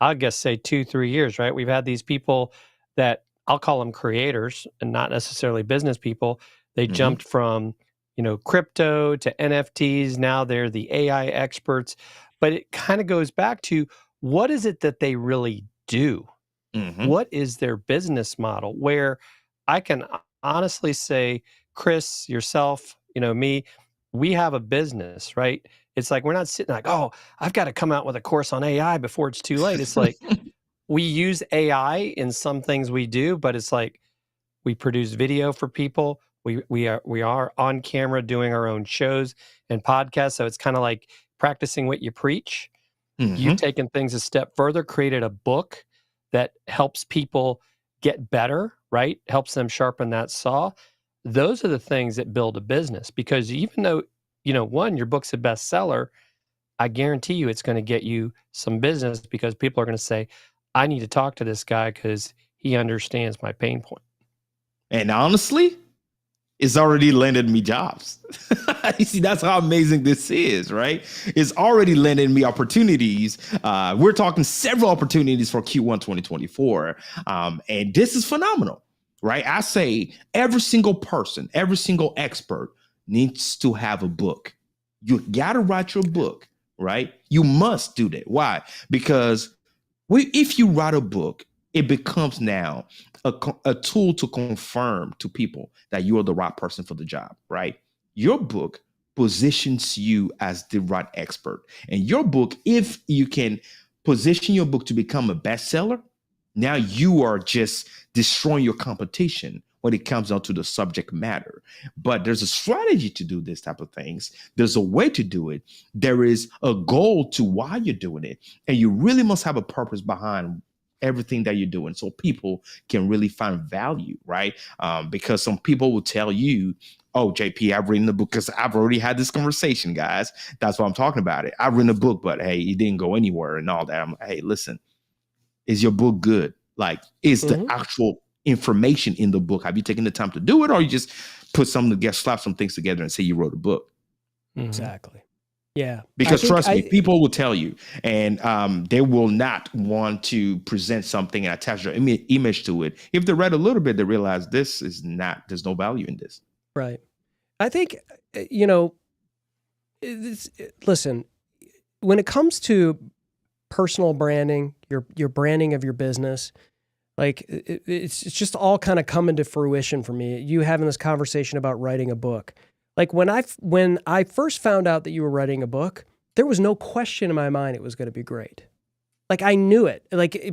I guess, say 2-3 years, right? We've had these people that I'll call them creators and not necessarily business people. They jumped from crypto to NFTs. Now they're the AI experts. But it kind of goes back to, what is it that they really do? What is their business model? Where I can honestly say, Chris, yourself, me, we have a business, right? It's like, we're not sitting like, oh, I've got to come out with a course on AI before it's too late. It's like, we use AI in some things we do, but it's like, we produce video for people. We are on camera doing our own shows and podcasts. So it's kind of like practicing what you preach. You've taken things a step further, created a book that helps people get better, right? Helps them sharpen that saw. Those are the things that build a business, because even though, one, your book's a bestseller, I guarantee you it's going to get you some business, because people are going to say, I need to talk to this guy because he understands my pain point. And honestly, it's already landed me jobs. You see, that's how amazing this is, right? It's already landed me opportunities. We're talking several opportunities for Q1 2024. And this is phenomenal, right? I say every single person, every single expert needs to have a book. You got to write your book, right? You must do that. Why? Because if you write a book, it becomes now a tool to confirm to people that you are the right person for the job, right? Your book positions you as the right expert. And your book, if you can position your book to become a bestseller, now you are just destroying your competition when it comes down to the subject matter. But there's a strategy to do this type of things. There's a way to do it. There is a goal to why you're doing it. And you really must have a purpose behind everything that you're doing, so people can really find value, right? Because some people will tell you, oh, JP, I've written a book, because I've already had this conversation, guys. That's what I'm talking about. I've written a book, but hey, it didn't go anywhere and all that. I'm like, hey, listen, is your book good? Like, is the actual information in the book? Have you taken the time to do it, or you just put something together, slap some things together and say you wrote a book? Exactly. Yeah. Because trust me, people will tell you, and they will not want to present something and attach their image to it. If they read a little bit, they realize there's no value in this. Right. I think, listen, when it comes to personal branding, your branding of your business, like it's just all kind of coming to fruition for me. You having this conversation about writing a book. Like when I first found out that you were writing a book, there was no question in my mind it was going to be great. Like I knew it,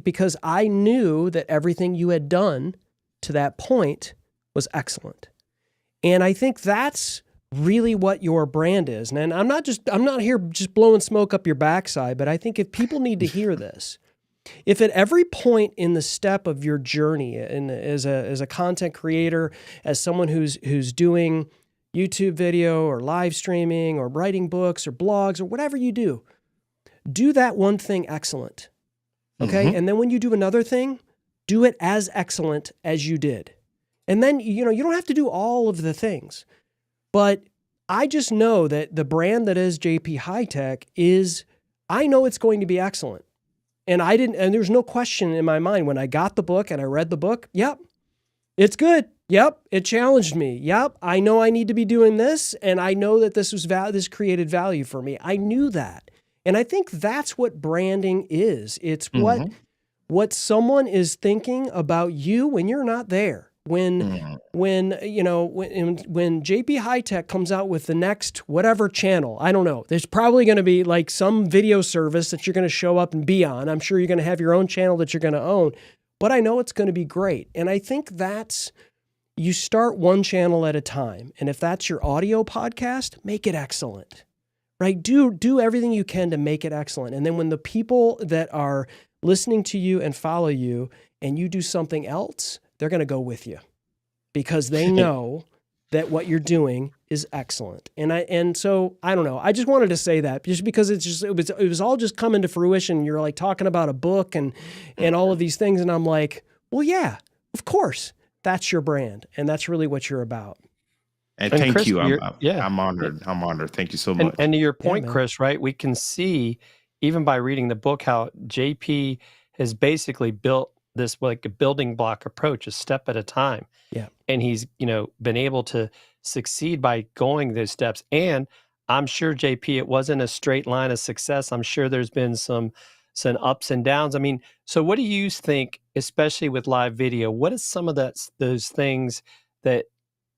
because I knew that everything you had done to that point was excellent. And I think that's really what your brand is. And I'm not here just blowing smoke up your backside, but I think if people need to hear this, if at every point in the step of your journey as a content creator, as someone who's doing YouTube video or live streaming or writing books or blogs or whatever you do that one thing excellent. Okay. And then when you do another thing, do it as excellent as you did. And then, you don't have to do all of the things, but I just know that the brand that is JP Hightek is, I know it's going to be excellent. And there's no question in my mind when I got the book and I read the book, yep, it's good. Yep, it challenged me. Yep, I know I need to be doing this, and I know that this created value for me. I knew that. And I think that's what branding is. It's what someone is thinking about you when you're not there. When JP Hightek comes out with the next whatever channel, I don't know. There's probably going to be like some video service that you're going to show up and be on. I'm sure you're going to have your own channel that you're going to own, but I know it's going to be great. And I think you start one channel at a time. And if that's your audio podcast, make it excellent, right? Do everything you can to make it excellent. And then when the people that are listening to you and follow you and you do something else, they're going to go with you because they know that what you're doing is excellent. And so I don't know. I just wanted to say that just because it was all just coming to fruition. You're like talking about a book and all of these things. And I'm like, well, yeah, of course that's your brand. And that's really what you're about. And thank Chris, you. I'm honored. I'm honored. Thank you so much. And to your point, Chris, right? We can see even by reading the book, how JP has basically built this like a building block approach, a step at a time. Yeah. And he's, been able to succeed by going those steps. And I'm sure, JP, it wasn't a straight line of success. I'm sure there's been some ups and downs. I mean, so what do you think, especially with live video, what is some of those things that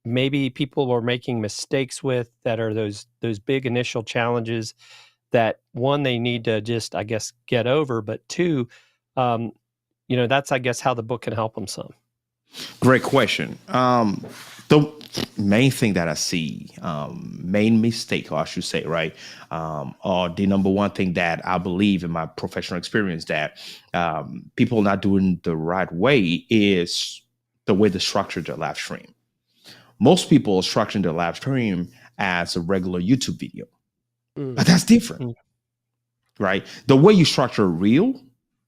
maybe people were making mistakes with that are those big initial challenges that one, they need to just, I guess, get over, but two, that's, I guess, how the book can help them some. Great question. The main thing that I see, main mistake, or I should say, right, or the number one thing that I believe in my professional experience that people not doing the right way is the way they structure their live stream. Most people are structuring their live stream as a regular YouTube video, but that's different, right? The way you structure a reel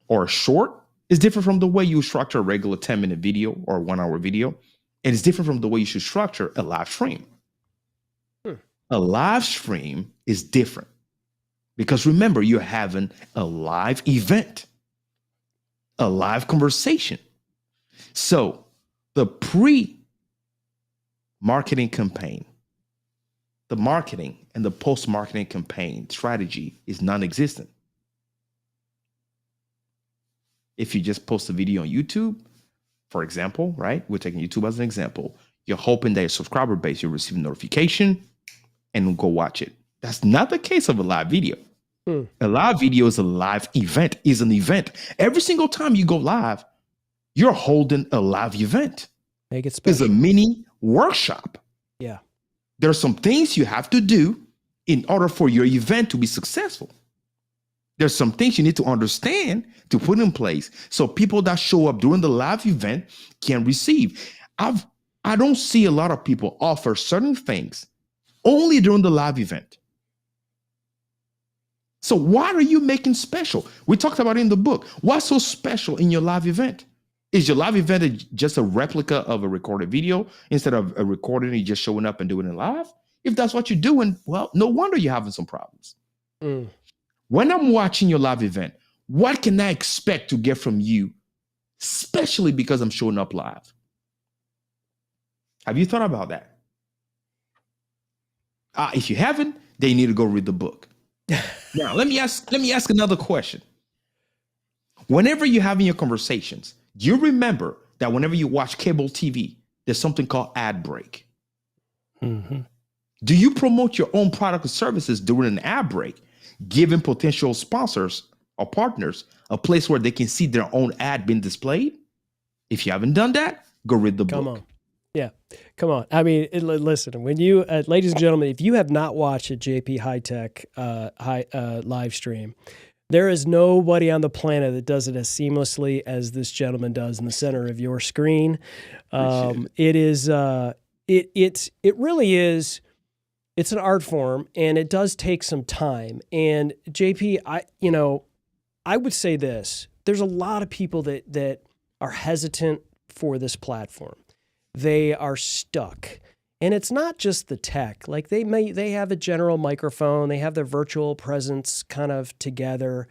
or a short is different from the way you structure a regular 10-minute video or 1-hour video. And it's different from the way you should structure a live stream. A live stream is different because remember, you're having a live event, a live conversation. So the pre-marketing campaign, the marketing and the post-marketing campaign strategy is non-existent. If you just post a video on YouTube, for example, right? We're taking YouTube as an example. You're hoping that your subscriber base, you'll receive a notification and go watch it. That's not the case of a live video. A live video is a live event, is an event. Every single time you go live, you're holding a live event. Make it special. It's a mini workshop. Yeah. There are some things you have to do in order for your event to be successful. There's some things you need to understand to put in place so people that show up during the live event can receive. I don't see a lot of people offer certain things only during the live event. So what are you making special? We talked about it in the book. What's so special in your live event? Is your live event just a replica of a recorded video instead of a recording and just showing up and doing it live? If that's what you're doing, well, no wonder you're having some problems. When I'm watching your live event, what can I expect to get from you, especially because I'm showing up live? Have you thought about that? If you haven't, then you need to go read the book. Now, let me ask another question. Whenever you're having your conversations, do you remember that whenever you watch cable TV, there's something called ad break? Do you promote your own product or services during an ad break, giving potential sponsors or partners a place where they can see their own ad being displayed? If you haven't done that, go read the book. Come on. Yeah. Come on. I mean, listen, when you, ladies and gentlemen, if you have not watched a JP Hightek live stream, there is nobody on the planet that does it as seamlessly as this gentleman does in the center of your screen. It really is. It's an art form, and it does take some time. And JP, I would say this: there's a lot of people that are hesitant for this platform. They are stuck. And it's not just the tech. Like they have a general microphone, they have their virtual presence kind of together,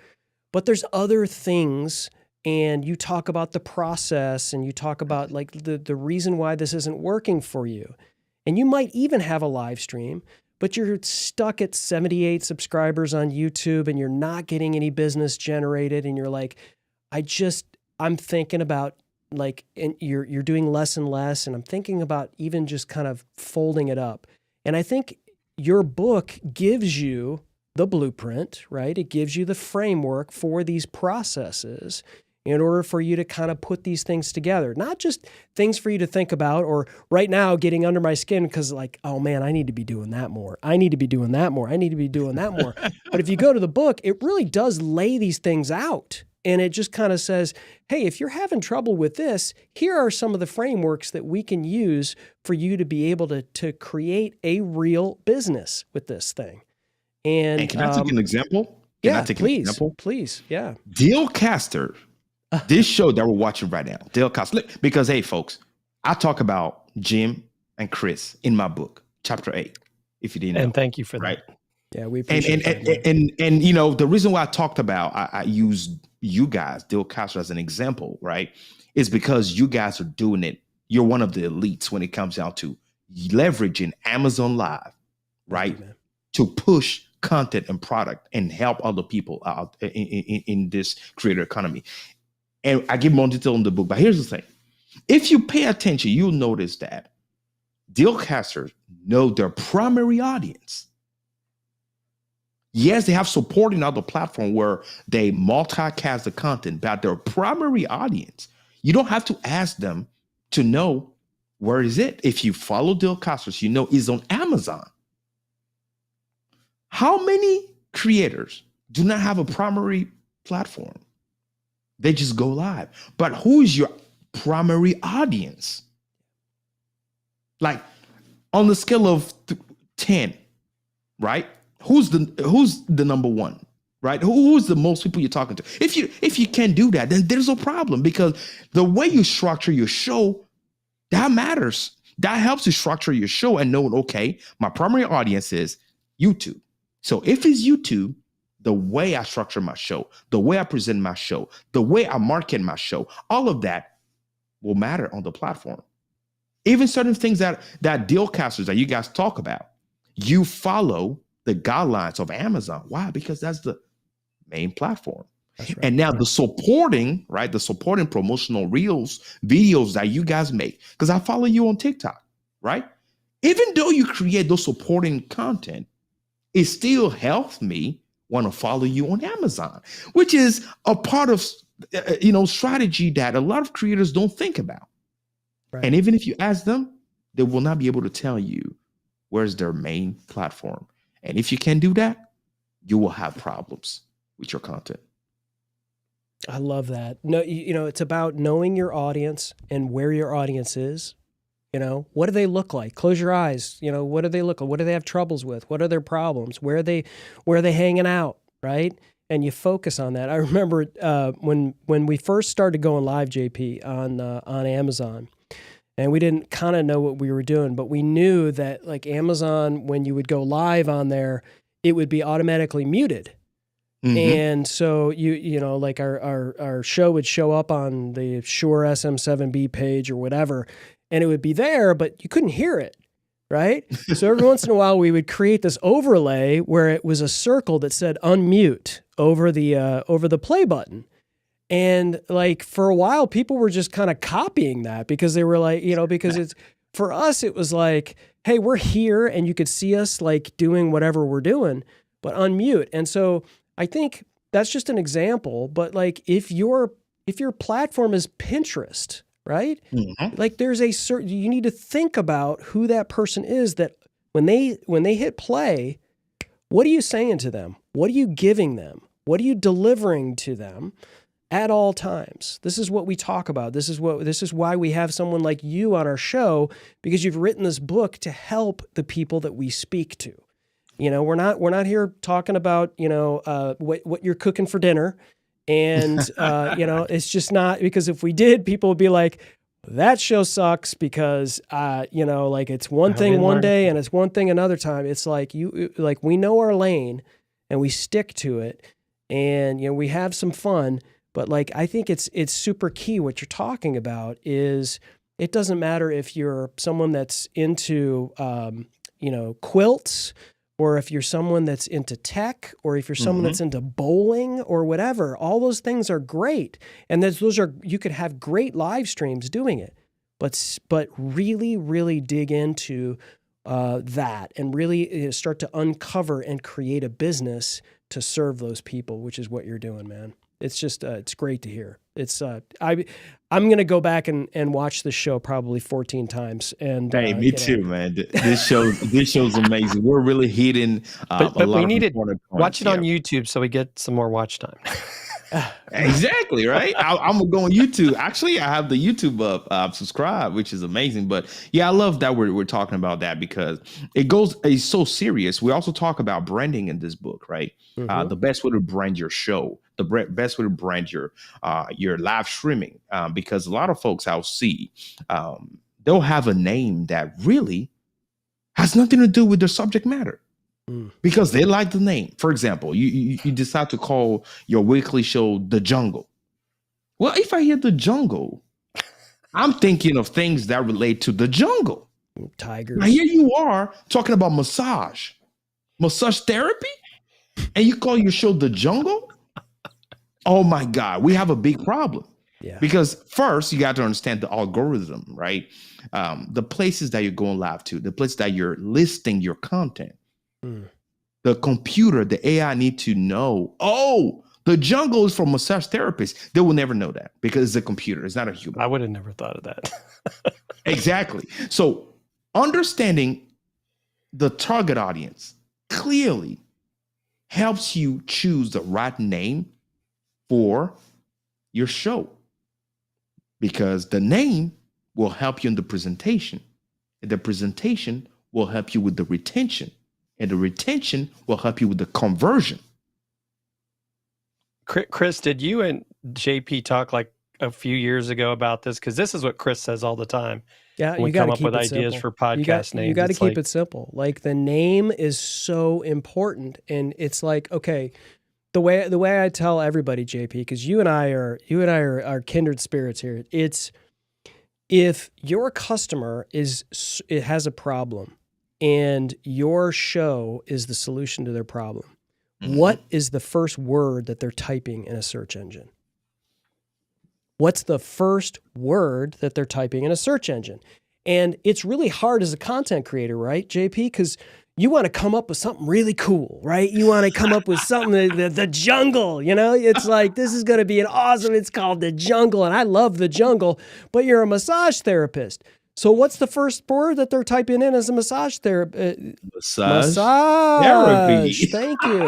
but there's other things. And you talk about the process, and you talk about like the reason why this isn't working for you. And you might even have a live stream, but you're stuck at 78 subscribers on YouTube and you're not getting any business generated. And you're like, I'm thinking about like, and you're doing less and less. And I'm thinking about even just kind of folding it up. And I think your book gives you the blueprint, right? It gives you the framework for these processes in order for you to kind of put these things together. Not just things for you to think about or right now getting under my skin because like, oh man, I need to be doing that more. I need to be doing that more. I need to be doing that more. But if you go to the book, it really does lay these things out. And it just kind of says, hey, if you're having trouble with this, here are some of the frameworks that we can use for you to be able to create a real business with this thing. And can I take an example? Please. Yeah. Dealcaster. This show that we're watching right now, Dealcaster. Because, hey, folks, I talk about Jim and Chris in my book, Chapter 8, if you didn't know. And thank you for that. Right? Yeah, we appreciate that. And you know, the reason why I talked about, I used you guys, Dealcaster, as an example, right, is because you guys are doing it. You're one of the elites when it comes down to leveraging Amazon Live, right, to push content and product and help other people out in this creator economy. And I give more detail in the book, but here's the thing. If you pay attention, you'll notice that Dealcasters know their primary audience. Yes, they have support in other platforms where they multicast the content, but their primary audience, you don't have to ask them to know where is it. If you follow Dealcasters, you know it's on Amazon. How many creators do not have a primary platform? They just go live. But who is your primary audience? Like on the scale of 10, right? Who's the number one, right? Who's the most people you're talking to? If you can't do that, then there's a problem, because the way you structure your show, that matters. That helps you structure your show and know, okay, my primary audience is YouTube. So if it's YouTube, the way I structure my show, the way I present my show, the way I market my show, all of that will matter on the platform. Even certain things that Dealcasters that you guys talk about, you follow the guidelines of Amazon. Why? Because that's the main platform. That's right. And now the supporting promotional reels, videos that you guys make, because I follow you on TikTok, right? Even though you create those supporting content, it still helps me want to follow you on Amazon, which is a part of strategy that a lot of creators don't think about. Right. And even if you ask them, they will not be able to tell you where's their main platform. And if you can do that, you will have problems with your content. I love that. No, it's about knowing your audience and where your audience is. What do they look like? Close your eyes. What do they look like? What do they have troubles with? What are their problems? Where are they hanging out? Right. And you focus on that. I remember when we first started going live, JP, on Amazon, and we didn't kind of know what we were doing, but we knew that like Amazon, when you would go live on there, it would be automatically muted. Mm-hmm. And so like our show would show up on the Shure SM7B page or whatever, and it would be there, but you couldn't hear it, right? So every once in a while, we would create this overlay where it was a circle that said unmute over the play button. And like for a while, people were just kind of copying that because they were like, because it's for us, it was like, hey, we're here and you could see us like doing whatever we're doing, but unmute. And so I think that's just an example. But like if your platform is Pinterest, right? Mm-hmm. Like there's you need to think about who that person is, that when they hit play, what are you saying to them? What are you giving them? What are you delivering to them at all times? This is what we talk about. This is why we have someone like you on our show, because you've written this book to help the people that we speak to. We're not here talking about, what you're cooking for dinner. And, it's just not, because if we did, people would be like, That show sucks because, like it's one I thing didn't one learn. day and it's one thing another time. It's like we know our lane and we stick to it, and we have some fun. But like I think it's super key. What you're talking about is it doesn't matter if you're someone that's into quilts, or if you're someone that's into tech, or if you're someone that's into bowling or whatever. All those things are great. And you could have great live streams doing it, but really, really dig into that and really start to uncover and create a business to serve those people, which is what you're doing, man. It's just, it's great to hear. It's, I'm going to go back and watch this show probably 14 times. And Hey, me too, man. This show's amazing. We're really hitting But a lot we of need to important points watch it on here. YouTube so we get some more watch time. Exactly, right? I'm gonna go on YouTube. Actually, I have the YouTube up, subscribe, which is amazing. But yeah, I love that we're talking about that because it's so serious. We also talk about branding in this book, right? The best way to brand your show, the best way to brand your live streaming, because a lot of folks I'll see, they'll have a name that really has nothing to do with their subject matter. Because they like the name. For example, you decide to call your weekly show The Jungle. Well, if I hear The Jungle, I'm thinking of things that relate to the jungle. Tigers. Now here you are talking about massage therapy, and you call your show The Jungle? Oh my God, we have a big problem. Yeah. Because first, you got to understand the algorithm, right? The places that you're going live to, the places that you're listing your content. The computer, the AI need to know, The Jungle is for massage therapists. They will never know that because it's a computer. It's not a human. I would have never thought of that. Exactly. So understanding the target audience clearly helps you choose the right name for your show, because the name will help you in the presentation, and the presentation will help you with the retention, and the retention will help you with the conversion. Chris, did you and JP talk like a few years ago about this? Because this is what Chris says all the time. Yeah, when you we got come to up keep with it ideas simple. for podcast names. You got to It's keep like, it simple. Like the name is so important, and it's like, okay, the way I tell everybody, JP, because you and I are kindred spirits here. It's if your customer has a problem, and your show is the solution to their problem. What is the first word that they're typing in a search engine? What's the first word that they're typing in a search engine? And it's really hard as a content creator, right, JP? Because you want to come up with something really cool, right? You want to come up with something, the jungle, It's like, this is going to be it's called The Jungle, and I love The Jungle, but you're a massage therapist. So what's the first word that they're typing in as a massage therapist? Massage therapy. Thank you.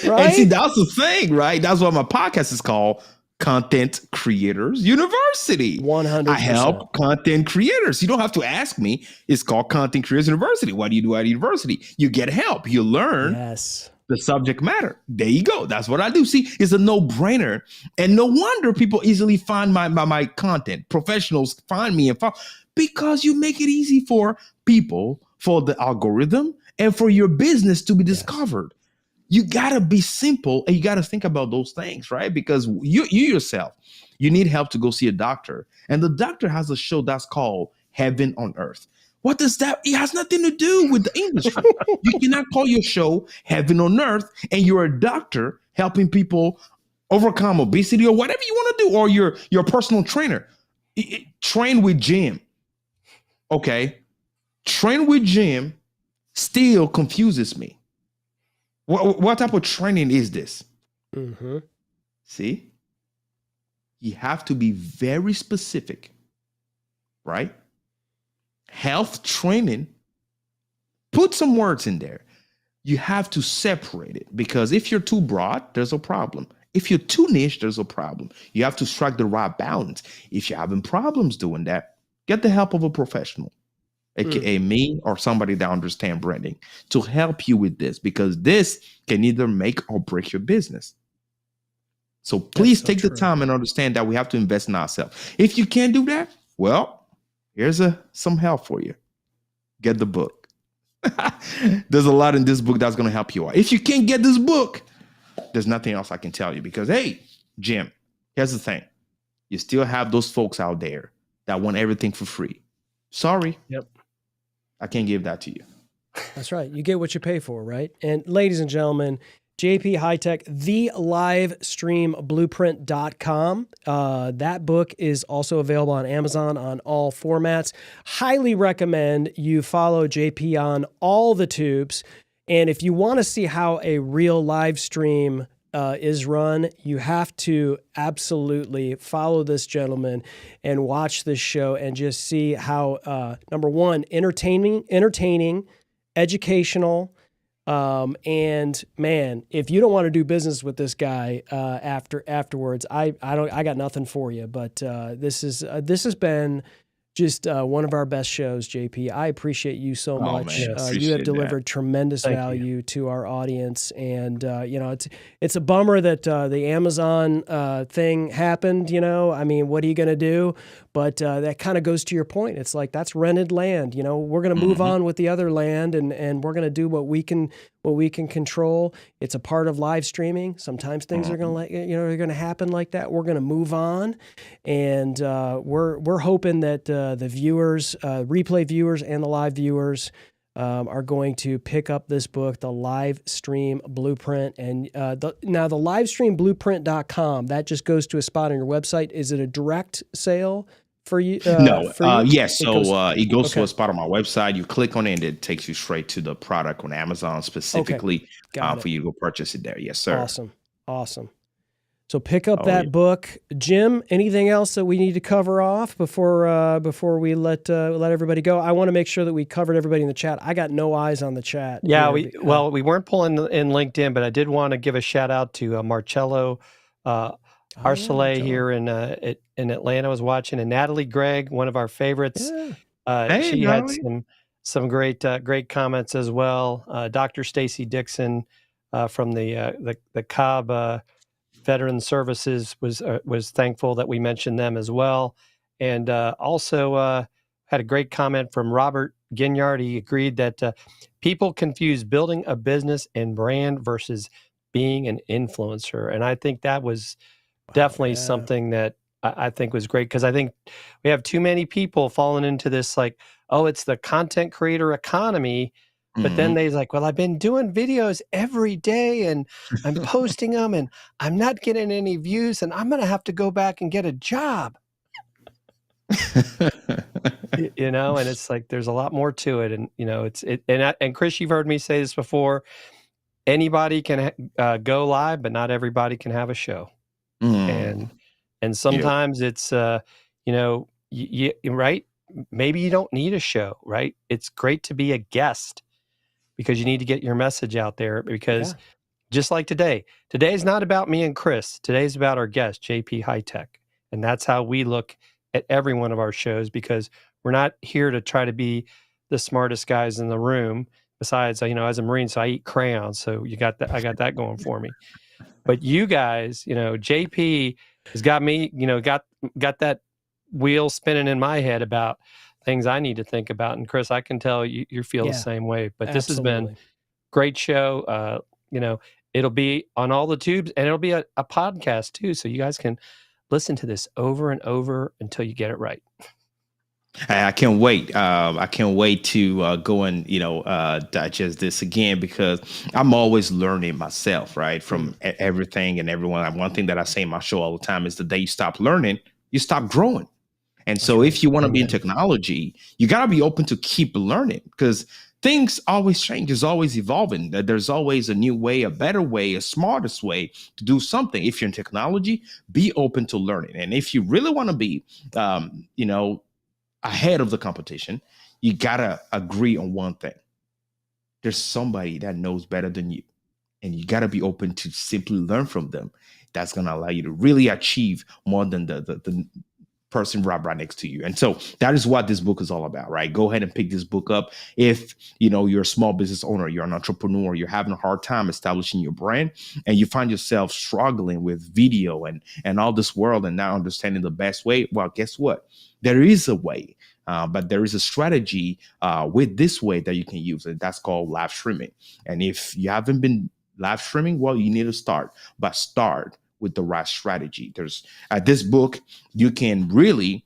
Right? And see, that's the thing, right? That's what my podcast is called, Content Creators University. 100%. I help content creators. You don't have to ask me. It's called Content Creators University. What do you do at university? You get help. You learn the subject matter. There you go. That's what I do. See, it's a no-brainer. And no wonder people easily find my content. Professionals find me and follow, because you make it easy for people, for the algorithm, and for your business to be discovered. You got to be simple, and you got to think about those things, right? Because you yourself, you need help to go see a doctor. And the doctor has a show that's called Heaven on Earth. What does that? It has nothing to do with the industry. You cannot call your show Heaven on Earth and you're a doctor helping people overcome obesity or whatever you want to do, or you're a personal trainer. Train with Jim. Okay. Train with Jim still confuses me. What type of training is this? See? You have to be very specific, right? Health training, put some words in there. You have to separate it, because if you're too broad, there's a problem. If you're too niche, there's a problem. You have to strike the right balance. If you're having problems doing that, get the help of a professional, aka me or somebody that understands branding, to help you with this, because this can either make or break your business. So please so take the true. time and understand that we have to invest in ourselves. If you can't do that, well, here's some help for you. Get the book. There's a lot in this book that's going to help you out. If you can't get this book, there's nothing else I can tell you because, hey, Jim, here's the thing. You still have those folks out there that want everything for free. Sorry. Yep. I can't give that to you. That's right. You get what you pay for, right? And ladies and gentlemen, JP Hightek, thelivestreamblueprint.com. That book is also available on Amazon on all formats. Highly recommend you follow JP on all the tubes. And if you want to see how a real live stream is run, you have to absolutely follow this gentleman and watch this show and just see how, number one, entertaining, educational, and man, if you don't want to do business with this guy afterwards, I got nothing for you. But this has been just one of our best shows, JP. I appreciate you so much. Man, You have appreciate delivered that. tremendous Thank value to our audience, and it's a bummer that the Amazon thing happened. I mean, what are you going to do? But that kind of goes to your point. It's like that's rented land. We're going to move on with the other land, and we're going to do what we can control. It's a part of live streaming. Sometimes things are going to are going to happen like that. We're going to move on, and we're hoping that the viewers, replay viewers, and the live viewers are going to pick up this book, The Live Stream Blueprint. And now the livestreamblueprint.com, that just goes to a spot on your website. Is it a direct sale for you? No. For you? Yes. So it goes to okay. a spot on my website. You click on it and it takes you straight to the product on Amazon specifically for you to go purchase it there. Yes, sir. Awesome. So pick up that book. Jim, anything else that we need to cover off before we let everybody go? I want to make sure that we covered everybody in the chat. I got no eyes on the chat. Yeah, we weren't pulling in LinkedIn, but I did want to give a shout out to Marcello Arcelé here in Atlanta was watching, and Natalie Gregg, one of our favorites. Yeah. She had some great comments as well. Dr. Stacy Dixon from the Cobb Veteran Services was thankful that we mentioned them as well, and also had a great comment from Robert Ginyard. He agreed that people confuse building a business and brand versus being an influencer, and I think that was definitely something that I think was great, because I think we have too many people falling into this like, oh, it's the content creator economy. But then they're like, well, I've been doing videos every day and I'm posting them and I'm not getting any views and I'm going to have to go back and get a job. And it's like, there's a lot more to it. And, and Chris, you've heard me say this before. Anybody can go live, but not everybody can have a show. And sometimes it's, right? Maybe you don't need a show, right? It's great to be a guest, because you need to get your message out there, because just like today's not about me and Chris. Today's about our guest, JP Hightek. And that's how we look at every one of our shows, because we're not here to try to be the smartest guys in the room. Besides, as a Marine, so I eat crayons. So I got that going for me. But you guys, JP has got me, got that wheel spinning in my head about things I need to think about. And Chris, I can tell you feel the same way. But this has been a great show. It'll be on all the tubes, and it'll be a podcast too. So you guys can listen to this over and over until you get it right. I can't wait. I can't wait to go and digest this again, because I'm always learning myself, right, from everything and everyone. One thing that I say in my show all the time is the day you stop learning, you stop growing. And so if you want to be in technology, you got to be open to keep learning, because things always change. It's always evolving. There's always a new way, a better way, a smartest way to do something. If you're in technology, be open to learning. And if you really want to be, ahead of the competition, you got to agree on one thing. There's somebody that knows better than you, and you got to be open to simply learn from them. That's going to allow you to really achieve more than the person right next to you. And so that is what this book is all about, right? Go ahead and pick this book up. If you're a small business owner, you're an entrepreneur, you're having a hard time establishing your brand, and you find yourself struggling with video and all this world and not understanding the best way, well, guess what? There is a way. But there is a strategy with this way that you can use, and that's called live streaming. And if you haven't been live streaming, well, you need to start with the right strategy. There's this book, you can really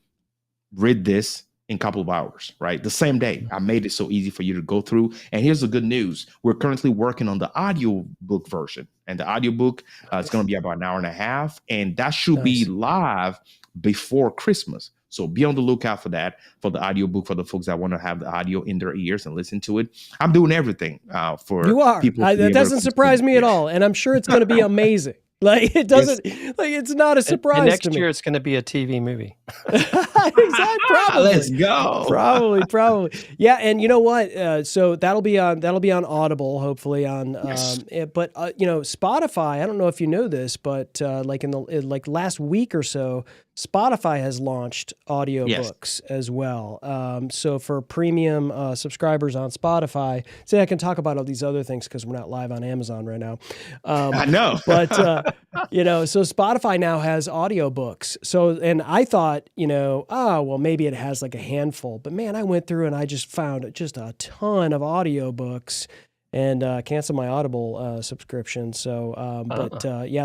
read this in a couple of hours, right? The same day. I made it so easy for you to go through. And here's the good news. We're currently working on the audio book version. And the audiobook is going to be about an hour and a half. And that should be live before Christmas. So be on the lookout for that, for the audiobook, for the folks that want to have the audio in their ears and listen to it. I'm doing everything for you are. people. That doesn't surprise me at all. And I'm sure it's going to be amazing. Like it doesn't, like it's not a surprise. And next to me. year it's going to be a TV movie. Exactly. Probably. Let's go. Probably. Yeah, and you know what? So that'll be on Audible, hopefully on. But Spotify. I don't know if you know this, but like last week or so, Spotify has launched audiobooks as well. So for premium subscribers on Spotify, I can talk about all these other things because we're not live on Amazon right now. I know. But, so Spotify now has audiobooks. So, and I thought, well, maybe it has like a handful. But man, I went through and I just found just a ton of audiobooks. And cancel my Audible subscription. So,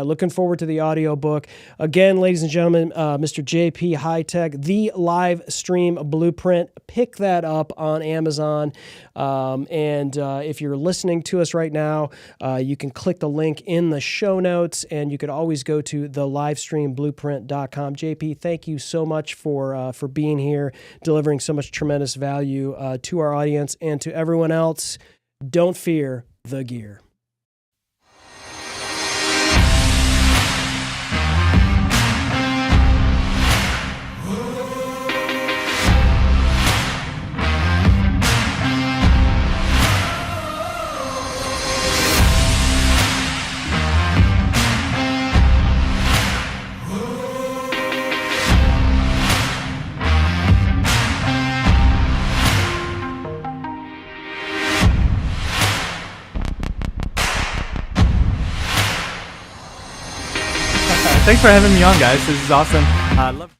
looking forward to the audiobook. Again, ladies and gentlemen, Mr. JP Hightek, the live stream blueprint. Pick that up on Amazon. And if you're listening to us right now, you can click the link in the show notes, and you could always go to thelivestreamblueprint.com. JP, thank you so much for being here, delivering so much tremendous value to our audience and to everyone else. Don't fear the gear. Thanks for having me on, guys. This is awesome. I love